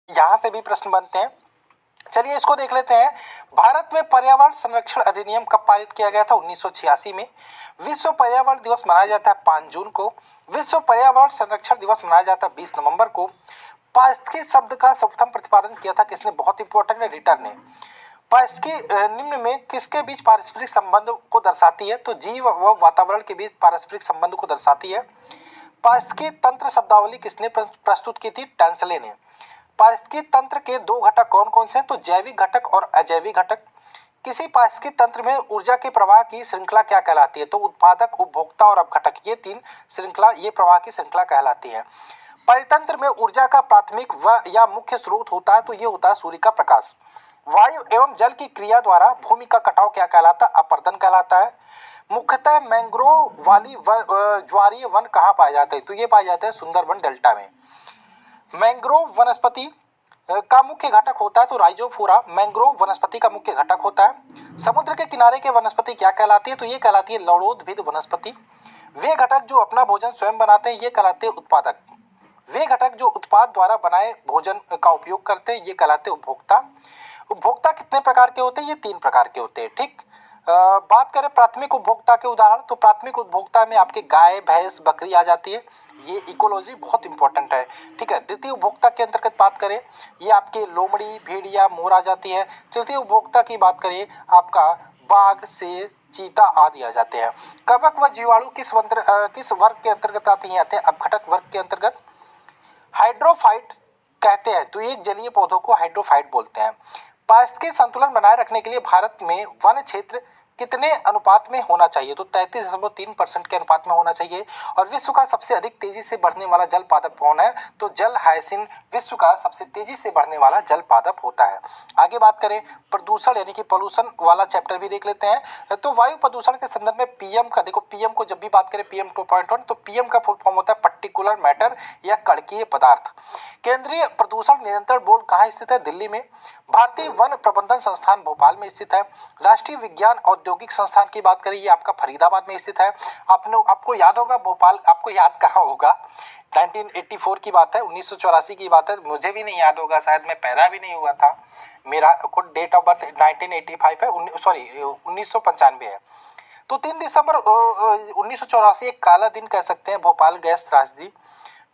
यहाँ से भी प्रश्न बनते हैं। चलिए इसको देख लेते हैं। भारत में पर्यावरण संरक्षण अधिनियम कब पारित किया गया था? 1986 में। विश्व पर्यावरण दिवस मनाया जाता है 5 जून को। विश्व पर्यावरण संरक्षण दिवस मनाया जाता है 20 नवंबर को। पारिस्थितिकी शब्द का सर्वप्रथम प्रतिपादन किया था किसने? बहुत इंपॉर्टेंट है, रिटर ने। पारिस्थितिकी निम्न में किसके बीच पारस्परिक संबंध को दर्शाती है? तो जीव व वातावरण के बीच पारस्परिक संबंध को दर्शाती है। पारिस्थितिकी तंत्र शब्दावली किसने प्रस्तुत की थी? टेंसले ने। पारिस्थितिकी तंत्र के दो घटक कौन कौन से हैं? तो जैविक घटक और अजैविक घटक। किसी पारिस्थितिकी तंत्र में ऊर्जा के प्रवाह की श्रृंखला क्या कहलाती है? तो उत्पादक, उपभोक्ता और अपघटक, ये तीन श्रृंखला, ये प्रवाह की श्रृंखला कहलाती है। परितंत्र में ऊर्जा का प्राथमिक व या मुख्य स्रोत होता है, तो ये होता है सूर्य का प्रकाश। वायु एवं जल की क्रिया द्वारा भूमि का कटाव क्या कहलाता है? अपरदन कहलाता है। मुख्यतः मैंग्रोव वाली ज्वारीय वन कहाँ पाए जाते हैं? तो ये पाए जाते हैं सुंदरबन डेल्टा में। मैंग्रोव वनस्पति का मुख्य घटक होता है तो राइजोफोरा मैंग्रोव वनस्पति का मुख्य घटक होता है। समुद्र के किनारे के वनस्पति क्या कहलाती है? तो ये कहलाती है लवणोद्भिद वनस्पति। वे घटक जो अपना भोजन स्वयं बनाते हैं ये कहलाते हैं उत्पादक। वे घटक जो उत्पाद द्वारा बनाए भोजन का उपयोग करते हैं ये कहलाते हैं उपभोक्ता। उपभोक्ता कितने प्रकार के होते हैं? ये 3 प्रकार के होते हैं। ठीक, बात करें प्राथमिक उपभोक्ता के उदाहरण, तो प्राथमिक उपभोक्ता में आपके गाय, भैंस, बकरी आ जाती है। ये इकोलॉजी बहुत इंपॉर्टेंट है। ठीक है, द्वितीय उपभोक्ता के अंतर्गत बात करें, ये आपके लोमड़ी, भेड़िया, मोर आ जाती है। तृतीय उपभोक्ता की बात करें, आपका बाघ, शेर, चीता आदि आ जाते हैं। कवक व जीवाणु किस वर्ग के अंतर्गत आते हैं? अपघटक वर्ग के अंतर्गत। हाइड्रोफाइट कहते हैं, तो एक जलीय पौधों को हाइड्रोफाइट बोलते हैं। पारिस्थितिकी संतुलन बनाए रखने के लिए भारत में वन क्षेत्र कितने अनुपात में होना चाहिए? तो 33.3% के अनुपात में होना चाहिए। और विश्व का सबसे अधिक तेजी से बढ़ने वाला जल पादप कौन है? तो जल हायसिन विश्व का सबसे तेजी से बढ़ने वाला जल पादप होता है। आगे बात करें प्रदूषण यानी कि पोल्यूशन वाला चैप्टर भी देख लेते हैं। तो वायु प्रदूषण के संदर्भ में पीएम का देखो, पीएम को जब भी बात करें PM 2.1, तो पीएम का फुल फॉर्म होता है पर्टिकुलर मैटर या कणकीय पदार्थ। केंद्रीय प्रदूषण नियंत्रण बोर्ड कहाँ स्थित है? दिल्ली में। भारतीय वन प्रबंधन संस्थान भोपाल में स्थित है। राष्ट्रीय विज्ञान औद्योगिक संस्थान की बात करें, ये आपका फरीदाबाद में स्थित है। आपको याद होगा भोपाल, आपको याद कहाँ होगा? 1984 की बात है, 1984 की बात है। मुझे भी नहीं याद होगा, शायद मैं पैदा भी नहीं हुआ था। मेरा खुद डेट ऑफ बर्थ 1985 है, 1995 है। तो 3 दिसंबर 1984 एक काला दिन कह सकते हैं, भोपाल गैस त्रासदी।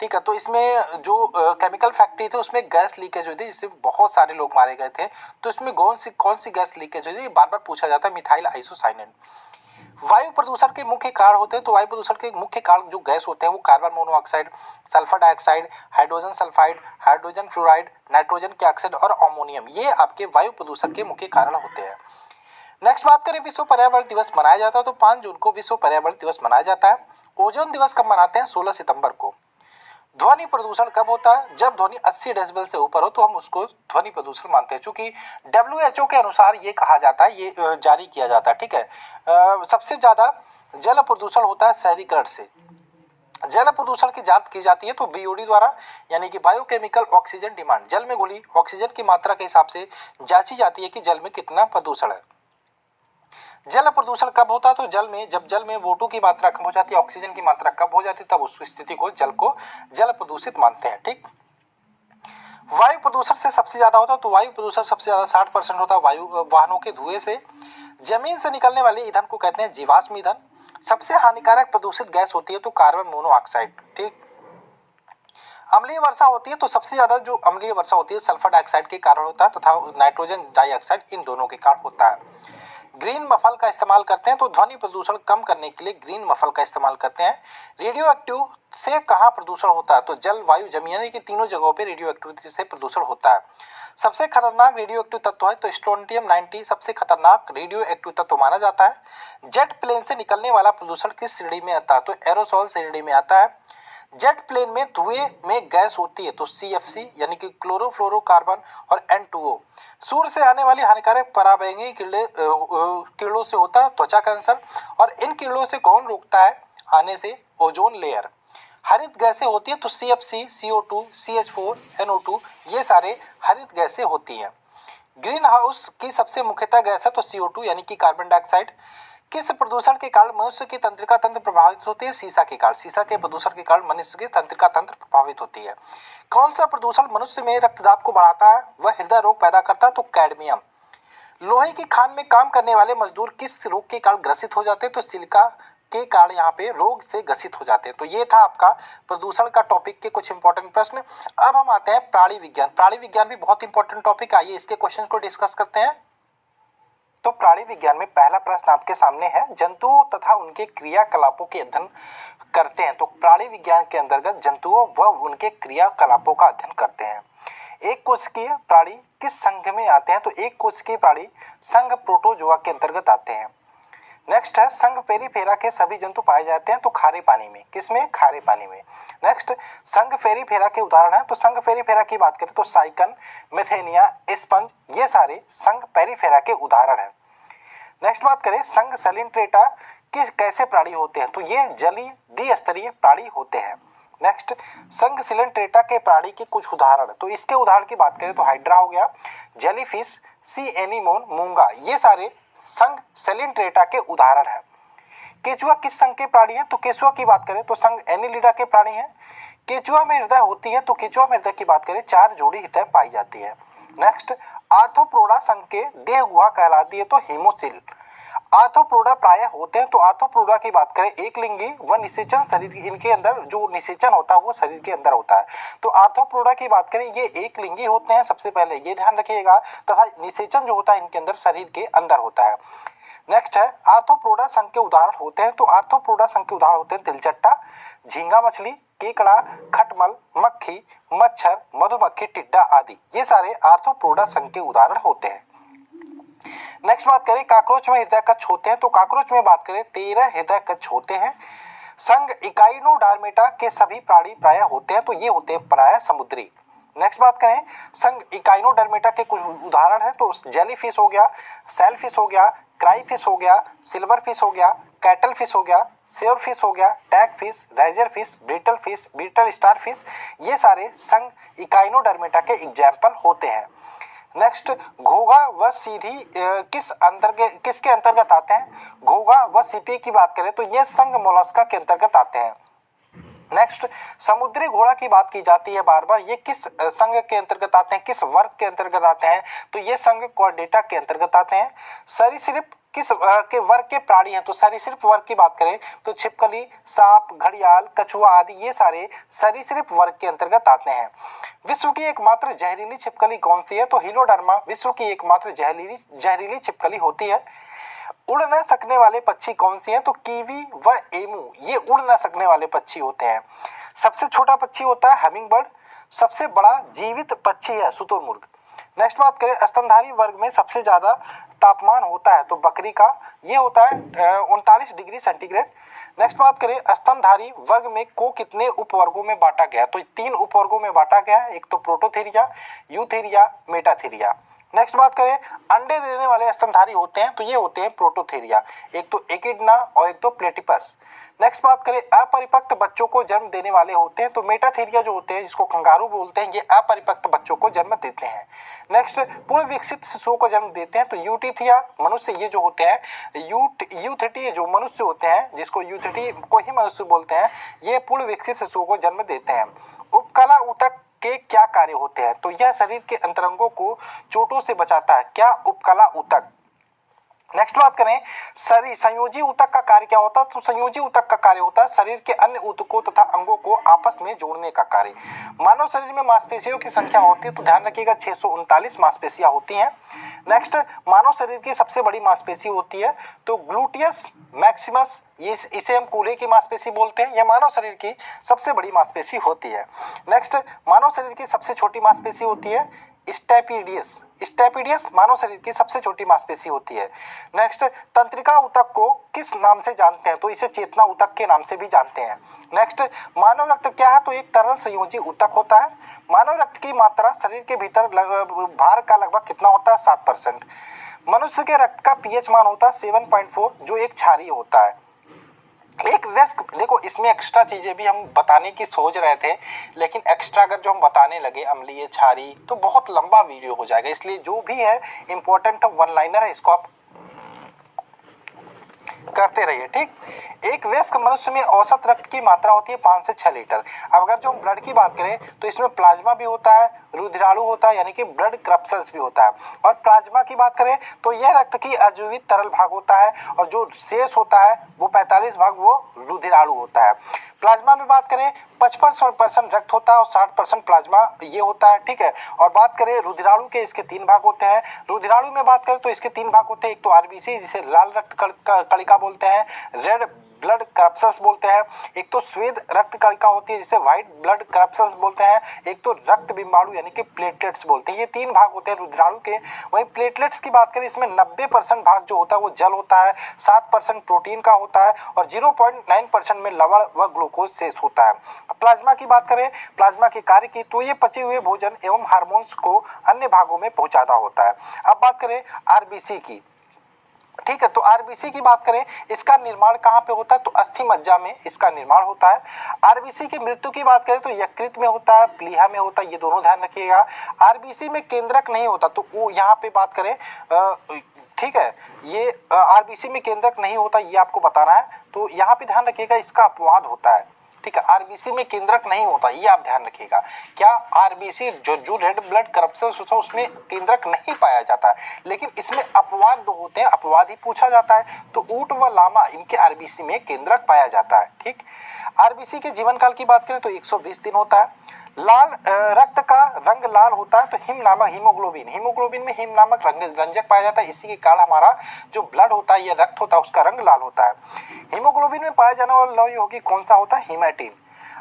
ठीक है, तो इसमें जो केमिकल फैक्ट्री थी उसमें गैस लीकेज हुई थी जिससे बहुत सारे लोग मारे गए थे। तो इसमें कौन सी गैस लीकेज हुई थी? बार बार पूछा जाता है, मिथाइल आइसोसाइनेट। वायु प्रदूषण के मुख्य कारण होते हैं, तो वायु प्रदूषण के मुख्य कारण जो गैस होते हैं वो carbon monoxide, sulphur dioxide, hydrogen sulphide, hydrogen fluoride, nitrogen के ऑक्साइड और अमोनियम, ये आपके वायु प्रदूषण के मुख्य कारण होते हैं। नेक्स्ट बात करें, विश्व पर्यावरण दिवस मनाया जाता है तो 5 जून को विश्व पर्यावरण दिवस मनाया जाता है। ओजोन दिवस कब मनाते हैं? 16 सितंबर को। ध्वनि प्रदूषण कब होता है? जब ध्वनि 80 डेसिबल से ऊपर हो तो हम उसको ध्वनि प्रदूषण मानते हैं। चूंकि WHO के अनुसार ये कहा जाता है, ये जारी किया जाता है। ठीक है, सबसे ज्यादा जल प्रदूषण होता है शहरीकरण से। जल प्रदूषण की जांच की जाती है तो BOD द्वारा, यानी कि बायोकेमिकल ऑक्सीजन डिमांड, जल में घुली ऑक्सीजन की मात्रा के हिसाब से जांची जाती है कि जल में कितना प्रदूषण है। जल प्रदूषण कब होता है? तो जब जल में O2 की मात्रा कम हो जाती है, ऑक्सीजन की मात्रा कम हो जाती है, तब उस स्थिति को जल प्रदूषित मानते हैं। ठीक, वायु प्रदूषण से सबसे ज्यादा होता है, तो वायु प्रदूषण सबसे ज्यादा 60% होता है वाहनों के धुएं से। जमीन से निकलने वाले ईंधन को कहते हैं जीवाश्म ईंधन। सबसे हानिकारक प्रदूषित गैस होती है तो कार्बन मोनोऑक्साइड। ठीक, अम्लीय वर्षा होती है तो सबसे ज्यादा जो अम्लीय वर्षा होती है सल्फर डाइऑक्साइड के कारण होता है तथा नाइट्रोजन डाइऑक्साइड, इन दोनों के कारण होता है। ग्रीन मफल का इस्तेमाल करते हैं, तो ध्वनि प्रदूषण कम करने के लिए ग्रीन मफल का इस्तेमाल करते हैं। रेडियो एक्टिव से कहाँ प्रदूषण होता है? तो जल, वायु, जमीन, यानी कि तीनों जगहों पे रेडियो एक्टिविटी से प्रदूषण होता है। सबसे खतरनाक रेडियो एक्टिव तत्व है तो स्ट्रोंटियम 90 सबसे खतरनाक रेडियो एक्टिव तत्व माना जाता है। जेट प्लेन से निकलने वाला प्रदूषण किस श्रेणी में आता है? तो एरोसोल श्रेणी में आता है। जेट प्लेन में धुएं में गैस होती है तो CFC यानी कि क्लोरोफ्लोरोकार्बन और N2O। सूर्य से आने वाली हानिकारक पराबैंगनी किरणों से होता है त्वचा कैंसर, और इन किरणों से कौन रोकता है आने से? Ozone layer. हरित गैसें होती है तो CFC, CO2, CH4, NO2, ये सारे हरित गैसें होती हैं। ग्रीन हाउस की सबसे मुख्यतः गैस है तो CO2 यानी कि कार्बन डाइऑक्साइड। किस प्रदूषण के कारण मनुष्य की तंत्रिका तंत्र प्रभावित होती है? शीशा के कारण। शीशा के प्रदूषण के कारण मनुष्य की तंत्रिका तंत्र प्रभावित होती है। कौन सा प्रदूषण मनुष्य में रक्तदाब को बढ़ाता है व हृदय रोग पैदा करता है? तो कैडमियम। लोहे की खान में काम करने वाले मजदूर किस रोग के कारण ग्रसित हो जाते हैं? तो सिलिका के कारण यहाँ पे रोग से ग्रसित हो जाते हैं। तो ये था आपका प्रदूषण का टॉपिक के कुछ इंपॉर्टेंट प्रश्न। अब हम आते हैं प्राणी विज्ञान। प्राणी विज्ञान भी बहुत इंपॉर्टेंट टॉपिक, आइए इसके क्वेश्चन को डिस्कस करते हैं। तो प्राणी विज्ञान में पहला प्रश्न आपके सामने है, जंतुओं तथा उनके क्रियाकलापों के अध्ययन करते हैं। तो प्राणी विज्ञान के अंतर्गत जंतुओं व उनके क्रियाकलापों का अध्ययन करते हैं। एक कोशिकीय प्राणी किस संघ में आते हैं? तो एक कोशिकीय प्राणी संघ प्रोटोजोआ के अंतर्गत आते हैं। नेक्स्ट है, संघ पेरिफेरा के सभी जंतु पाए जाते हैं? तो खारे पानी में। किसमें? खारे पानी में। नेक्स्ट, संघ पेरिफेरा के उदाहरण है? तो संघ पेरिफेरा की बात करें तो साइकन, मेथेनिया, स्पंज, ये सारे संघ पेरिफेरा के उदाहरण हैं। नेक्स्ट बात करें, संघ सैलिन्ट्रेटा किस कैसे प्राणी होते हैं? तो ये जलीय द्विस्तरीय प्राणी होते हैं। नेक्स्ट, संघ सिलेंट्रेटा के प्राणी के कुछ उदाहरण। तो इसके उदाहरण की बात करें तो हाइड्रा हो गया, जेलीफिश, सी एनीमोन, मूंगा, ये सारे संघ सेलिंट्रेटा के उदाहरण हैं। केचुआ किस संघ के प्राणी है? तो केचुआ की बात करें तो संघ एनिलिडा के प्राणी है। केचुआ में हृदय होती है? तो केचुआ में हृदय की बात करें 4 जोड़ी हृदय पाई जाती है। नेक्स्ट, आर्थ्रोपोडा संघ के देह गुहा कहलाती है? तो हेमोसिल। आर्थ्रोपोडा प्रायः होते हैं? तो आर्थ्रोपोडा की बात करें एक लिंगी व निषेचन शरीर, इनके अंदर जो निषेचन होता है वो शरीर के अंदर होता है। तो आर्थ्रोपोडा की बात करें ये एक लिंगी होते हैं, सबसे पहले ये ध्यान रखिएगा, तथा निषेचन जो होता है इनके अंदर शरीर के अंदर होता है। नेक्स्ट है, आर्थ्रोपोडा संघ के उदाहरण होते हैं? तो आर्थ्रोपोडा संघ के उदाहरण होते हैं तिलचट्टा, झींगा मछली, केकड़ा, खटमल, मक्खी, मच्छर, मधुमक्खी, टिड्डा आदि, ये सारे आर्थ्रोपोडा संघ के उदाहरण होते हैं। नेक्स्ट बात करें, काकरोच में हृदय कक्ष होते हैं? तो काकरोच में बात करें 13 हृदय कक्ष होते हैं। संघ इकाइनोडर्मेटा के सभी प्राणी प्रायः होते हैं? तो ये होते हैं प्रायः समुद्री। नेक्स्ट बात करें, संघ इकाइनोडर्मेटा के कुछ उदाहरण हैं? तो जेलीफिश हो गया, सेलफिश हो गया, क्राईफिश हो गया, सिल्वर फिश हो गया, कैटल फिश हो गया, सेवर फिश हो गया, tag fish, riser fish, beetle star fish, ये सारे संघ इकाइनोडर्मेटा के एग्जाम्पल होते हैं। नेक्स्ट, घोंघा व सीधी किसके अंतर्गत आते हैं? घोंघा व सीपी की बात करें तो ये संघ मोलस्का के अंतर्गत आते हैं। नेक्स्ट, समुद्री घोड़ा की बात की जाती है बार बार, ये किस संघ के अंतर्गत आते हैं, किस वर्ग के अंतर्गत आते हैं? तो ये संघ कॉर्डेटा के अंतर्गत आते हैं। सरीसृप किस के वर्ग के प्राणी हैं? तो सरीसृप वर्ग की बात करें तो छिपकली, सांप, घड़ियाल, कछुआ आदि, ये सारे सरीसृप वर्ग के अंतर्गत आते हैं। विश्व की एकमात्र जहरीली छिपकली कौन सी है? तो हिलोडर्मा विश्व की एकमात्र जहरीली छिपकली होती है। उड़ न सकने वाले पक्षी कौन सी हैं? तो कीवी व एमू, ये उड़ न सकने वाले पक्षी होते हैं। सबसे छोटा पक्षी होता है हमिंग बर्ड। सबसे बड़ा जीवित पक्षी है शुतुरमुर्ग। नेक्स्ट बात करें, स्तनधारी वर्ग में सबसे ज्यादा तापमान होता है? तो बकरी का, ये होता है 39 डिग्री सेंटीग्रेड। नेक्स्ट बात करें, स्तनधारी वर्ग में को कितने उपवर्गों में बांटा गया? तो 3 उपवर्गों में बांटा गया है, एक तो प्रोटोथेरिया, यूथेरिया, मेटाथेरिया। नेक्स्ट बात करें, अंडे देने वाले स्तनधारी होते हैं? तो ये होते हैं प्रोटोथेरिया, एक तो एकिडना और एक तो प्लेटिपस। नेक्स्ट बात करें, अपरिपक्व बच्चों को जन्म देने वाले होते हैं? तो मेटाथेरिया जो होते हैं, जिसको कंगारू बोलते हैं, ये अपरिपक्व बच्चों को जन्म देते हैं। नेक्स्ट, पूर्ण विकसित शिशुओं को जन्म देते हैं? तो यूथिटिया मनुष्य, ये जो होते हैं यूथिटी जो मनुष्य होते हैं, जिसको यूथिटी को ही मनुष्य बोलते हैं, ये पूर्ण विकसित शिशुओं को जन्म देते हैं। उपकला ऊतक के क्या कार्य होते हैं? तो यह शरीर के अंतरंगों को चोटों से बचाता है। क्या? उपकला ऊतक। नेक्स्ट बात करें, संयोजी ऊतक का कार्य क्या होता है? तो संयोजी ऊतक का कार्य होता है शरीर के अन्य ऊतकों तथा अंगों को आपस में जोड़ने का कार्य। मानव शरीर में मांसपेशियों की संख्या होती है? तो ध्यान रखिएगा 639 मांसपेशियां होती हैं। नेक्स्ट, मानव शरीर की सबसे बड़ी मांसपेशी होती है तो ग्लूटियस मैक्सिमस, इसे हम कूल्हे की मांसपेशी बोलते हैं, यह मानव शरीर की सबसे बड़ी मांसपेशी होती है। नेक्स्ट, मानव शरीर की सबसे छोटी मांसपेशी होती है स्टेपिडियस मानव शरीर की सबसे छोटी मांसपेशी होती है। नेक्स्ट, तंत्रिका ऊतक को किस नाम से जानते हैं? तो इसे चेतना ऊतक के नाम से भी जानते हैं। नेक्स्ट, मानव रक्त क्या है? तो एक तरल संयोजी ऊतक होता है। मानव रक्त की मात्रा शरीर के भीतर भार का लगभग कितना होता है? 7%। मनुष्य के रक्त का पीएच मान होता है 7.4, जो एक क्षारीय होता है। एक वयस्क, देखो इसमें एक्स्ट्रा चीजें भी हम बताने की सोच रहे थे, लेकिन एक्स्ट्रा अगर जो हम बताने लगे अम्लीय, क्षारीय, तो बहुत लंबा वीडियो हो जाएगा, इसलिए जो भी है इंपॉर्टेंट वन लाइनर है इसको आप करते रहिए। ठीक, एक वयस्क मनुष्य में औसत रक्त की मात्रा होती है 5 से 6 लीटर। अब अगर जो हम ब्लड की बात करें तो इसमें प्लाज्मा भी होता है, रुधिराणु होता है यानी कि ब्लड क्रप्सल्स भी होता है। और प्लाज्मा की बात करें तो यह रक्त की अजीवित तरल भाग होता है और जो शेष होता है वो 45 भाग वो रुधिराणु होता है। प्लाज्मा में बात करें 55% रक्त होता है और 60% प्लाज्मा ये होता है। ठीक है, और बात करें रुधिराणु के, इसके 3 भाग होते हैं। रुधिराणु में बात करें तो इसके 3 भाग होते हैं, एक तो आरबीसी जिसे लाल रक्त कणिका बोलते हैं, रेड ब्लड क्रप्सल्स बोलते हैं, एक तो श्वेत रक्त कणिका होती है जिसे व्हाइट ब्लड क्रप्सल्स बोलते हैं, एक तो रक्त बिंबाणु यानी कि प्लेटलेट्स बोलते हैं। ये 3 भाग होते हैं रुधिराणु के। वहीं प्लेटलेट्स की बात करें इसमें 90% भाग जो होता है वो जल होता है, 7% प्रोटीन का होता है और 0.9% में लवण व ग्लूकोज शेष होता है। प्लाज्मा की बात करें, प्लाज्मा के कार्य की, तो ये पचे हुए भोजन एवं हार्मोन्स को अन्य भागों में पहुंचाता होता है। अब बात करें आरबीसी की। ठीक है, तो आरबीसी की बात करें, इसका निर्माण कहाँ पे होता है, तो अस्थि मज्जा में इसका निर्माण होता है। आरबीसी की मृत्यु की बात करें तो यकृत में होता है, प्लीहा में होता है, ये दोनों ध्यान रखिएगा। आरबीसी में केंद्रक नहीं होता, तो वो यहाँ पे बात करें ठीक है, ये आरबीसी में केंद्रक नहीं होता ये आपको बताना है, तो यहाँ पे ध्यान रखिएगा इसका अपवाद होता है। ठीक है, आरबीसी में केंद्रक नहीं होता ये आप ध्यान रखिएगा। क्या आरबीसी जो रेड ब्लड करप्सल्स होता है उसमें केंद्रक नहीं पाया जाता, लेकिन इसमें अपवाद दो होते हैं, अपवाद ही पूछा जाता है। तो ऊंट व लामा इनके आरबीसी में केंद्रक पाया जाता है। ठीक, आरबीसी के जीवन काल की बात करें तो 120 दिन होता है। लाल रक्त का रंग लाल होता है, तो हीमोग्लोबिन में हिम नामक रंजक पाया जाता है, इसी के कारण हमारा जो ब्लड होता है, ये रक्त होता है, उसका रंग लाल होता है। हीमोग्लोबिन में पाया जाने वाला लौह यौगिक होगी कौन सा होता है, हीमेटिन।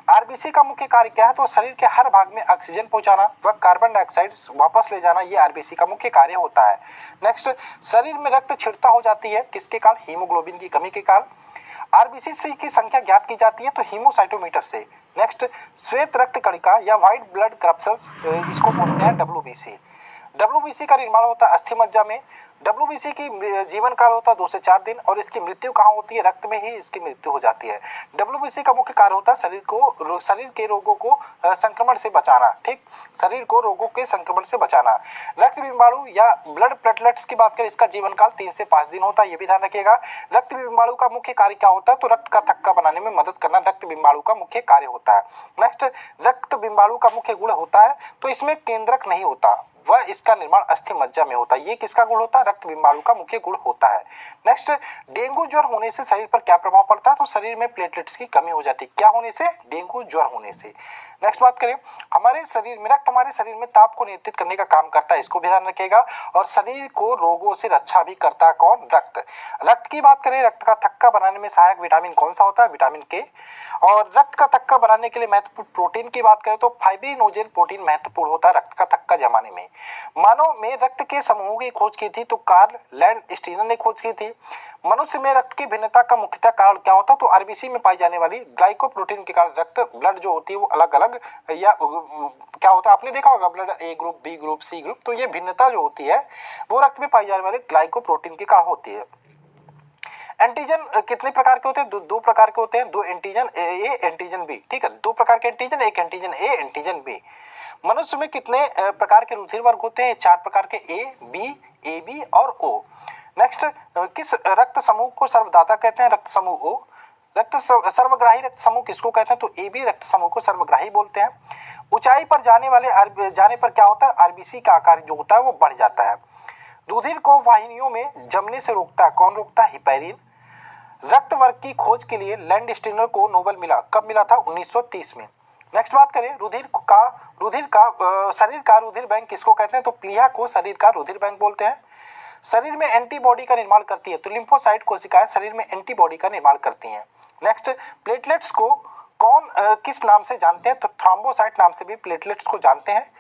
आरबीसी का मुख्य कार्य क्या है, तो शरीर के हर भाग में ऑक्सीजन पहुंचाना व कार्बन डाइऑक्साइड वापस ले जाना, ये आरबीसी का मुख्य कार्य होता है। नेक्स्ट, शरीर में रक्त छिड़ता हो जाती है किसके कारण, हीमोग्लोबिन की कमी के कारण। आरबीसी की संख्या ज्ञात की जाती है तो हीमोसाइटोमीटर से। नेक्स्ट, श्वेत रक्त कणिका या व्हाइट ब्लड क्रप्सल्स, इसको बोलते हैं डब्ल्यूबीसी। डब्ल्यूबीसी का निर्माण होता है अस्थि मज्जा में। डब्ल्यूबीसी की जीवन काल होता है 2 से 4 दिन और इसकी मृत्यु कहाँ होती है, रक्त में ही इसकी मृत्यु हो जाती है। डब्ल्यूबीसी का मुख्य कार्य होता है शरीर के रोगों को संक्रमण से बचाना। ठीक, शरीर को रोगों के संक्रमण से बचाना। रक्त बिंबाणु या ब्लड प्लेटलेट्स की बात करें, इसका जीवन काल 3 से 5 दिन होता है, ये भी ध्यान रखिएगा। रक्त बिंबाणु का मुख्य कार्य क्या होता है, तो रक्त का थक्का बनाने में मदद करना रक्त बिंबाणु का मुख्य कार्य होता है। नेक्स्ट, रक्त बिंबाणु का मुख्य गुण होता है, तो इसमें केंद्रक नहीं होता, वह इसका निर्माण अस्थि मज्जा में होता है। ये किसका गुण होता है, रक्त बिंबाणु का मुख्य गुण होता है। नेक्स्ट, डेंगू ज्वर होने से शरीर पर क्या प्रभाव पड़ता है, तो शरीर में प्लेटलेट्स की कमी हो जाती है। क्या होने से, डेंगू ज्वर होने से। नेक्स्ट बात करें, हमारे शरीर में रक्त हमारे शरीर में ताप को नियंत्रित करने का काम करता है, इसको भी ध्यान रखिएगा। और शरीर को रोगों से रक्षा भी करता है कौन, रक्त। रक्त की बात करें, रक्त का थक्का बनाने में सहायक विटामिन कौन सा होता है, विटामिन के। और रक्त का थक्का बनाने के लिए महत्वपूर्ण प्रोटीन की बात करें तो फाइब्रिनोजेन प्रोटीन महत्वपूर्ण होता है रक्त का थक्का जमाने में। मानव में रक्त के समूहों की खोज की थी तो कार्ल लैंडस्टीनर ने खोज की थी। मनुष्य में रक्त की भिन्नता का मुख्यतः कारण क्या होता है, तो आरबीसी में पाई जाने वाली ग्लाइकोप्रोटीन के कारण रक्त ब्लड जो होती है वो अलग अलग या क्या होता है, आपने देखा होगा blood A group, B group, C group, तो ये भिन्नता जो होती है वो रक्त में पाई जाने वाले ग्लाइकोप्रोटीन के कारण होती है। एंटीजन कितने प्रकार के होते हैं, दो प्रकार के होते हैं, 2 एंटीजन ए, एंटीजन बी। ठीक है, 2 प्रकार के एंटीजन, एक एंटीजन ए, एंटीजन बी। मनुष्य में कितने प्रकार के रुधिर वर्ग होते हैं, 4 प्रकार के, ए बी और ओ। नेक्स्ट, किस रक्त समूह को सर्वदाता कहते हैं, रक्त समूह ओ। सर्वग्राही रक्त समूह किसको कहते हैं, तो ए बी रक्त समूह को सर्वग्राही बोलते हैं। ऊंचाई पर जाने पर क्या होता है, आरबीसी का आकार जो होता है वो बढ़ जाता है। रुधिर को वाहिनियों में जमने से रोकता है, कौन रोकता है, हिपैरिन। रक्त वर्ग की खोज के लिए लैंडस्टीनर को नोबेल मिला, कब मिला था, 1930 में। नेक्स्ट बात करें, शरीर का रुधिर बैंक किसको कहते हैं, तो प्लीहा को शरीर का रुधिर बैंक बोलते हैं। शरीर में एंटीबॉडी का निर्माण करती है, तो लिम्फोसाइट कोशिकाएं शरीर में एंटीबॉडी का निर्माण करती हैं। नेक्स्ट, प्लेटलेट्स को किस नाम से जानते हैं, तो थ्रोम्बोसाइट नाम से भी प्लेटलेट्स को जानते हैं।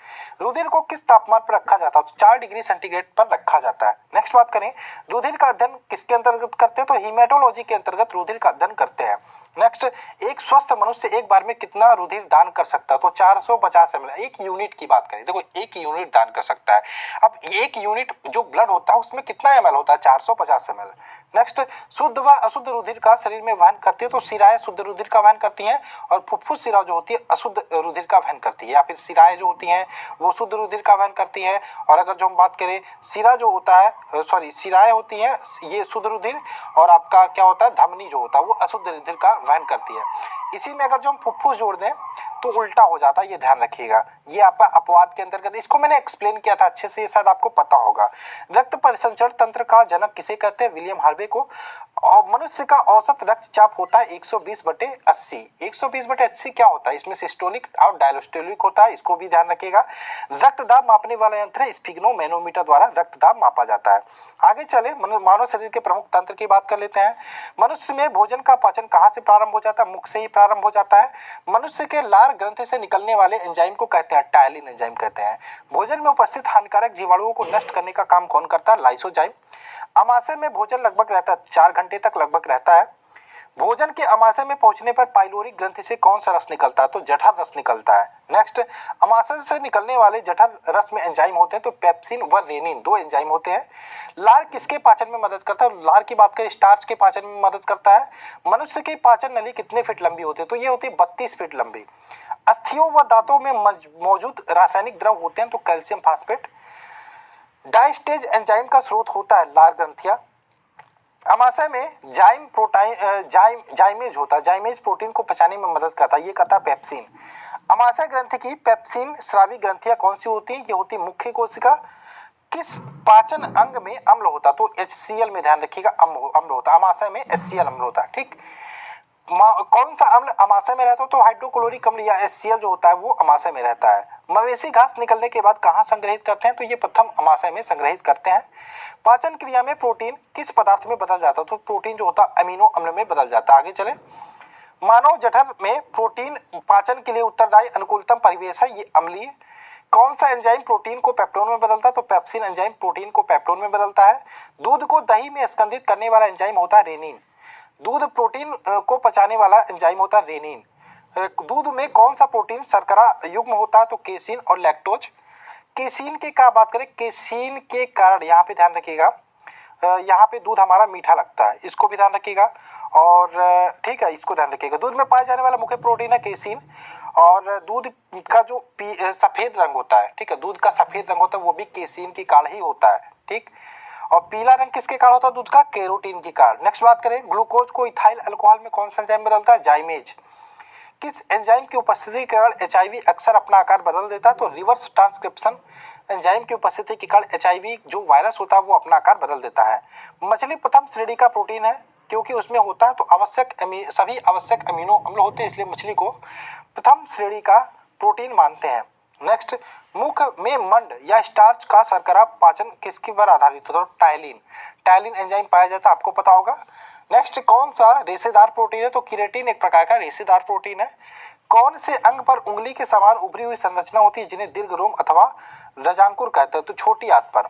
रुधिर को किस तापमान पर रखा जाता है, तो 4 डिग्री सेंटीग्रेड पर रखा जाता है। नेक्स्ट बात करें, रुधिर का अध्ययन किसके अंतर्गत करते हैं, तो हीमेटोलॉजी के अंतर्गत रुधिर का अध्ययन करते हैं। नेक्स्ट, एक स्वस्थ मनुष्य एक बार में कितना रुधिर दान कर सकता है, तो 450 ml। एक यूनिट की बात करें, देखो 1 यूनिट दान कर सकता है। अब 1 यूनिट जो ब्लड होता है उसमें कितना ml होता है, 450 ml। नेक्स्ट, शुद्ध व अशुद्ध रुधिर का शरीर में वहन करती है, तो शिराएं शुद्ध रुधिर का वहन करती हैं और फुफ्फुस शिरा जो होती है अशुद्ध रुधिर का वहन करती है, या फिर शिराएं जो होती हैं वो शुद्ध रुधिर का वहन करती हैं। और अगर जो हम बात करें शिरा जो होता है सॉरी शिराएं होती हैं ये शुद्ध रुधिर, और आपका क्या होता है धमनी जो होता है वो अशुद्ध रुधिर का वहन करती है। इसी में अगर जो हम फुफ्फुस जोड़ दें तो उल्टा हो जाता है, ये ध्यान रखिएगा। ये आपका अपवाद के अंतर्गत, इसको मैंने एक्सप्लेन किया था अच्छे से, ये शायद आपको पता होगा। रक्त परिसंचरण तंत्र का जनक किसे कहते हैं? विलियम हार्वे को। और मनुष्य का औसत रक्तचाप होता है 120/80। 120/80 क्या होता है? इसमें सिस्टोलिक और डायस्टोलिक होता है, इसको भी ध्यान रखिएगा। रक्तदाब मापने वाला यंत्र है स्फिग्नोमेनोमीटर द्वारा रक्तदाब मापा जाता है। आगे चले मानव शरीर के प्रमुख तंत्र की बात कर लेते हैं। मनुष्य में भोजन का पाचन कहाँ से प्रारंभ हो जाता है? मुख से ही प्रारंभ हो जाता है। मनुष्य के लार ग्रंथि से निकलने वाले एंजाइम को कहते हैं टायलिन एंजाइम कहते हैं। भोजन में उपस्थित हानिकारक जीवाणुओं को नष्ट करने का काम कौन करता है? लाइसोजाइम। अमाशय में भोजन लगभग रहता है 4 घंटे तक लगभग रहता है। भोजन के अमाशय में पहुंचने पर पाइलोरिक ग्रंथि से कौन सा रस निकलता है? तो जठर रस निकलता है। नेक्स्ट, अमाशय से निकलने वाले जठर रस में एंजाइम होते हैं तो पेप्सिन व रेनिन 2 एंजाइम होते हैं। लार किसके पाचन में मदद करता है? लार की बात करें स्टार्च के पाचन में मदद करता है। मनुष्य की पाचन नली कितने फीट लंबी होती है? तो ये होती है 32 फीट लंबी। अस्थियों व दांतों में मौजूद रासायनिक द्रव होते हैं तो कैल्शियम फास्फेट। डाइस्टेज एंजाइम का स्रोत होता है लार ग्रंथियां। अमाशय में जाइमेज होता है, जाइमेज प्रोटीन को पचाने में मदद करता है, ये करता है पेप्सिन। अमाशय ग्रंथि की पेप्सिन स्रावी ग्रंथियां कौन सी होती हैं? ये होती है मुख्य कोशिका। किस पाचन अंग में अम्ल होता? तो HCl में ध्यान रखिएगा, अम्ल होता है। अमाशय में HCl अम्ल होता है। ठीक, कौन सा अम्ल अमाशय में रहता है? तो हाइड्रोक्लोरिक अम्ल या HCl जो होता है वो अमाशय में रहता है। मवेशी घास निकलने के बाद कहाँ संग्रहित करते हैं? तो ये प्रथम अमाशय में संग्रहित करते हैं। पाचन क्रिया में प्रोटीन किस पदार्थ में बदल जाता है? तो प्रोटीन जो होता है अमीनो अम्ल में बदल जाता है। आगे चले, मानव जठर में प्रोटीन पाचन के लिए उत्तरदायी अनुकूलतम परिवेश है, ये अम्लीय। कौन सा एंजाइम प्रोटीन को पेप्टोन में बदलता है? तो पेप्सिन एंजाइम प्रोटीन को पेप्टोन में बदलता है। दूध को दही में स्कंदित करने वाला एंजाइम होता है रेनिन। दूध प्रोटीन को पचाने वाला एंजाइम होता है रेनिन। दूध में कौन सा प्रोटीन शर्करा युग्म होता है? तो केसिन और लैक्टोज। केसिन के का बात करें, केसिन के कारण यहाँ पे ध्यान रखिएगा, यहाँ पे दूध हमारा मीठा लगता है, इसको भी ध्यान रखिएगा। और ठीक है, इसको ध्यान रखिएगा। दूध में पाया जाने वाला मुख्य प्रोटीन है केसिन। और दूध का जो सफ़ेद रंग होता है, ठीक है, दूध का सफ़ेद रंग होता है वो भी केसिन के कारण ही होता है। ठीक, और पीला रंग किसके कारण होता है? दूध का कैरोटीन के कारण। नेक्स्ट बात करें, ग्लूकोज को इथाइल अल्कोहल में कौन सा एंजाइम बदलता है? जाइमेज। किस एंजाइम की उपस्थिति के कारण HIV अक्सर अपना आकार बदल देता है? तो रिवर्स ट्रांसक्रिप्शन एंजाइम की उपस्थिति के कारण HIV जो वायरस होता है वो अपना आकार बदल देता है। मछली प्रथम श्रेणी का प्रोटीन है क्योंकि उसमें होता है तो सभी आवश्यक अमीनो अम्ल होते हैं, इसलिए मछली को प्रथम श्रेणी का प्रोटीन मानते हैं। नेक्स्ट, मुख में मंड या स्टार्च का शर्करा पाचन किसके पर आधारित होता है? तो टायलिन। टायलिन एंजाइम पाया जाता है, आपको पता होगा। नेक्स्ट, कौन सा रेशेदार प्रोटीन है? तो केराटिन एक प्रकार का रेशेदार प्रोटीन है। कौन से अंग पर उंगली के समान उभरी हुई संरचना होती है जिन्हें दीर्घ रोम अथवा रजांकुर कहते हैं? तो छोटी आंत पर।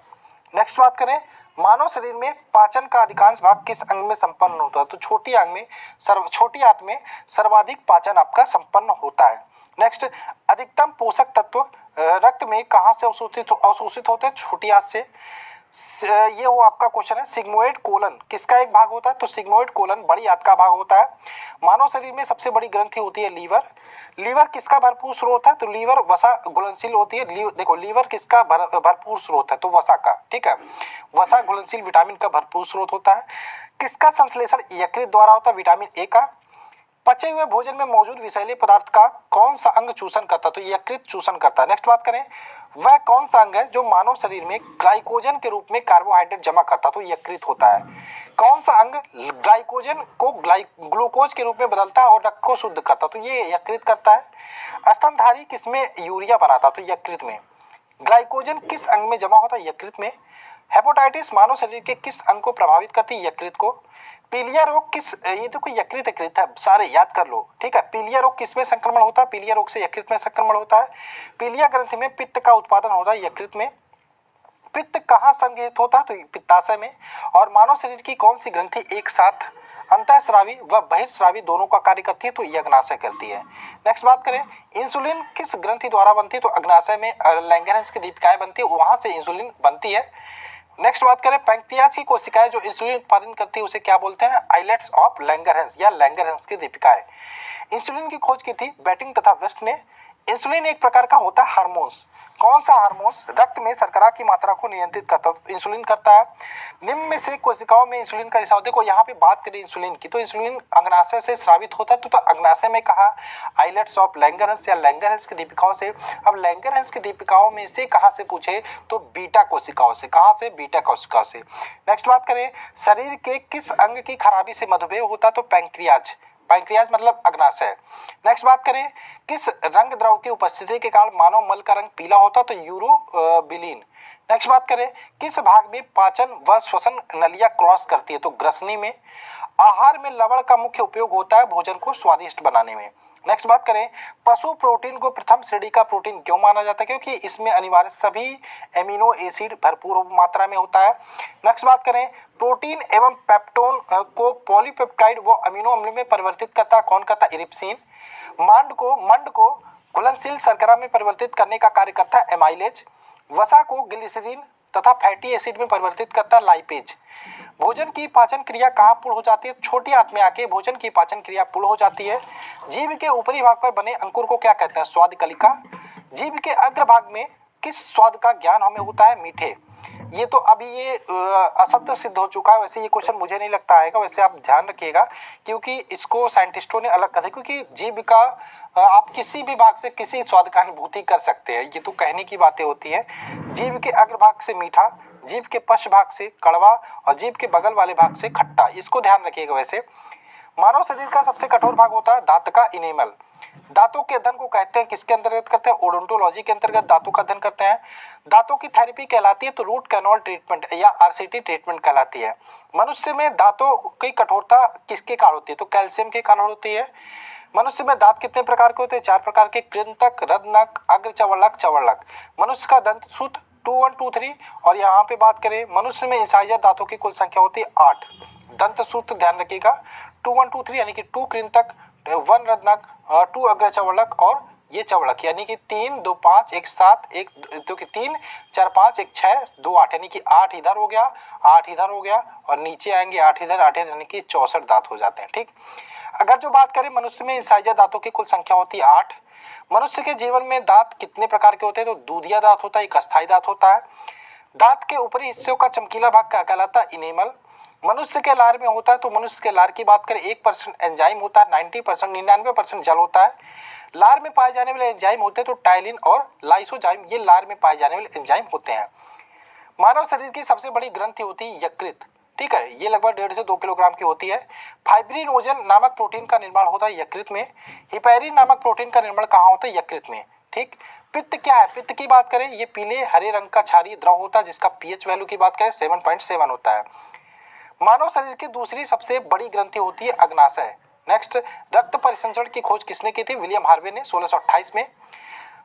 नेक्स्ट बात करें, मानव शरीर में पाचन का अधिकांश भाग किस अंग में संपन्न होता है? तो छोटी आंत में सर्वाधिक पाचन आपका संपन्न होता है। नेक्स्ट, अधिकतम पोषक तत्व रक्त में कहाँ से अवशोषित होते हैं? छोटी आंत से। ये वो आपका क्वेश्चन है। सिग्मोइड कोलन किसका एक भाग होता है? तो सिग्मोइड कोलन बड़ी आंत का भाग होता है। मानव शरीर में सबसे बड़ी ग्रंथि होती है लीवर। लीवर किसका भरपूर स्रोत है? तो लीवर वसा घुलनशील होती है। देखो, लीवर किसका भरपूर स्रोत है? तो वसा का। ठीक है, वसा घुलनशील विटामिन का भरपूर स्रोत होता है। किसका संश्लेषण यकृत द्वारा होता है? विटामिन ए का। पचे हुए भोजन में मौजूद विषैले पदार्थ का कौन सा अंग चूषण करता है? तो यकृत चूषण करता है। नेक्स्ट बात करें, वह कौन सा अंग है जो मानव शरीर में ग्लाइकोजन के रूप में कार्बोहाइड्रेट जमा करता है? तो यकृत होता है। कौन सा अंग ग्लाइकोजन को ग्लूकोज के रूप में बदलता है और रक्त को शुद्ध करता है? तो ये यकृत करता है। स्तनधारी किसमें यूरिया बनाता है? तो यकृत में। ग्लाइकोजन किस अंग में जमा होता है? यकृत में। हेपेटाइटिस मानव शरीर के किस अंग को प्रभावित करती है? यकृत को। पीलिया रोग ये तो कोई यकृत है, सारे याद कर लो। ठीक है, पीलिया रोग किस में संक्रमण होता है? पीलिया रोग से यकृत में संक्रमण होता है। पीलिया ग्रंथि में पित्त का उत्पादन होता है यकृत में। पित्त कहाँ संग्रहित होता है? तो पित्ताशय में। और मानव शरीर की कौन सी ग्रंथि एक साथ अंतःस्रावी व बहिर्स्रावी दोनों का कार्य करती है? तो ये अग्नाशय करती है। नेक्स्ट बात करें, इंसुलिन किस ग्रंथि द्वारा बनती है? तो अग्नाशय में लैंगरहंस की दीपिकाएं बनती है, वहां से इंसुलिन बनती है। नेक्स्ट बात करें, पैंक्रियाज की कोशिकाएं जो इंसुलिन उत्पादन करती है उसे क्या बोलते हैं? आइलेट्स ऑफ लैंगरहैंस या लैंगरहैंस की दीपिकाएं। इंसुलिन की खोज की थी बेटिंग तथा वेस्ट ने। इंसुलिन एक प्रकार का होता है हार्मोन्स। कौन सा हार्मोन्स? रक्त में शर्करा की मात्रा को नियंत्रित करता है, इंसुलिन करता है। निम्न में से कोशिकाओं में इंसुलिन का रिसाव, देखो यहाँ पे बात करें इंसुलिन की तो इंसुलिन अग्नाशय से स्रावित होता है, तो अग्नाशय में कहा आइलेट्स ऑफ लैंगरहैंस या लैंगरहैंस की दीपिकाओं से। अब लैंगरहैंस की दीपिकाओं में से कहाँ से पूछे तो बीटा कोशिकाओं से। कहाँ से? बीटा कोशिकाओं से। नेक्स्ट बात करें, शरीर के किस अंग की खराबी से मधुमेह होता है तो पैंक्रियाज। पैंक्रियाज मतलब अग्नाशय। नेक्स्ट बात करें, किस रंग द्रव की उपस्थिति के कारण मानव मल का रंग पीला होता तो यूरोबिलिन। नेक्स्ट बात करें, किस भाग में पाचन व श्वसन नलियां क्रॉस करती है तो ग्रसनी में। आहार में लवण का मुख्य उपयोग होता है भोजन को स्वादिष्ट बनाने में। नेक्स्ट बात करें, पशु प्रोटीन को प्रथम श्रेणी का प्रोटीन क्यों माना जाता है? क्योंकि इसमें अनिवार्य सभी एमिनो एसिड भरपूर मात्रा में होता है। नेक्स्ट बात करें, प्रोटीन एवं पेप्टोन को पॉलीपेप्टाइड व अमीनो अम्ल में परिवर्तित करता है, कौन करता है? इरिप्सिन। मंड को घुलनशील शर्करा में परिवर्तित करने का कार्य करता है एमाइलेज। वसा को ग्लिसरीन तथा फैटी एसिड में परिवर्तित करता है लाइपेज। भोजन की पाचन क्रिया कहाँ पूर्ण हो जाती है? छोटी आंत में आके भोजन की पाचन क्रिया पूर्ण हो जाती है। जीभ के ऊपरी भाग पर बने अंकुर को क्या कहते हैं? स्वाद कलिका। जीभ के अग्र भाग में किस स्वाद का ज्ञान हमें होता है? मीठे। ये तो अभी ये असत्य सिद्ध हो चुका है, वैसे ये क्वेश्चन मुझे नहीं लगता आएगा, वैसे आप ध्यान रखिएगा क्योंकि इसको साइंटिस्टों ने अलग कर दिया। क्योंकि जीभ का आप किसी भी भाग से किसी स्वाद का अनुभूति कर सकते हैं, ये तो कहने की बातें होती है। जीभ के अग्र भाग से मीठा, जीभ के पश्च भाग से कड़वा और जीभ के बगल वाले भाग से खट्टा, इसको ध्यान रखिएगा। वैसे मानव शरीर का सबसे कठोर भाग होता है दांत का इनेमल। दांतों के अध्ययन को कहते हैं किसके अंतर्गत करते हैं? ओडोंटोलॉजी के अंतर्गत दांतों का अध्ययन करते हैं। दांतों की थेरेपी कहलाती है तो रूट कैनाल ट्रीटमेंट या आरसीटी ट्रीटमेंट कहलाती है। मनुष्य में दांतों की कठोरता किसके कारण होती है तो कैल्शियम के कारण होती है। मनुष्य में दांत कितने प्रकार के होते हैं? 4 प्रकार के, कृंतक, रत्नक, अग्र चवड़लक, चवड़लक। मनुष्य का दंत सूत्र 2 1 2 3 और यहाँ पे बात करें मनुष्य में इंसाइजर दांतों की कुल संख्या होती है 8। दंत सूत्र ध्यान रखिएगा 2 1 2 3 यानी कि 2 कृंतक, 1 रत्नक, 2 अग्र चवड़लक और ये चवड़क यानी कि 3 2 5 1 7 1 2 की 3 4 5 1 6 2 8 यानी कि 8 इधर हो गया 8 इधर हो गया और नीचे आएंगे 8 इधर 8 इधर यानी कि 64 दांत हो जाते हैं। ठीक, अगर जो बात करें मनुष्य में इंसाइजर दांतों की कुल संख्या होती है 8। मनुष्य के जीवन में दांत कितने प्रकार के होते हैं तो दूधिया दांत होता है, एक अस्थायी दांत होता है। दांत के ऊपरी हिस्सों का चमकीला भाग क्या कहलाता है? इनेमल। मनुष्य के लार में होता है तो मनुष्य के लार की बात करें 1% एंजाइम होता है, 99% जल होता है। लार में पाए जाने वाले एंजाइम होते हैं तो टाइलिन और लाइसोजाइम, ये लार में पाए जाने वाले एंजाइम होते हैं। मानव शरीर की सबसे बड़ी ग्रंथि होती है यकृत। ठीक है, ये लगभग 1.5 से 2 किलोग्राम की होती है। फाइब्रिनोजन नामक प्रोटीन का निर्माण होता है यकृत में। हिपैरिन नामक प्रोटीन का निर्माण कहाँ होता है? यकृत में। ठीक, पित्त क्या है? पित्त की बात करें ये पीले हरे रंग का क्षारीय द्रव होता है जिसका पीएच वैल्यू की बात करें 7.7 होता है। मानव शरीर की दूसरी सबसे बड़ी ग्रंथि होती है अग्नाशय। नेक्स्ट, रक्त परिसंचरण की खोज किसने की थी? विलियम हार्वे ने 1628 में।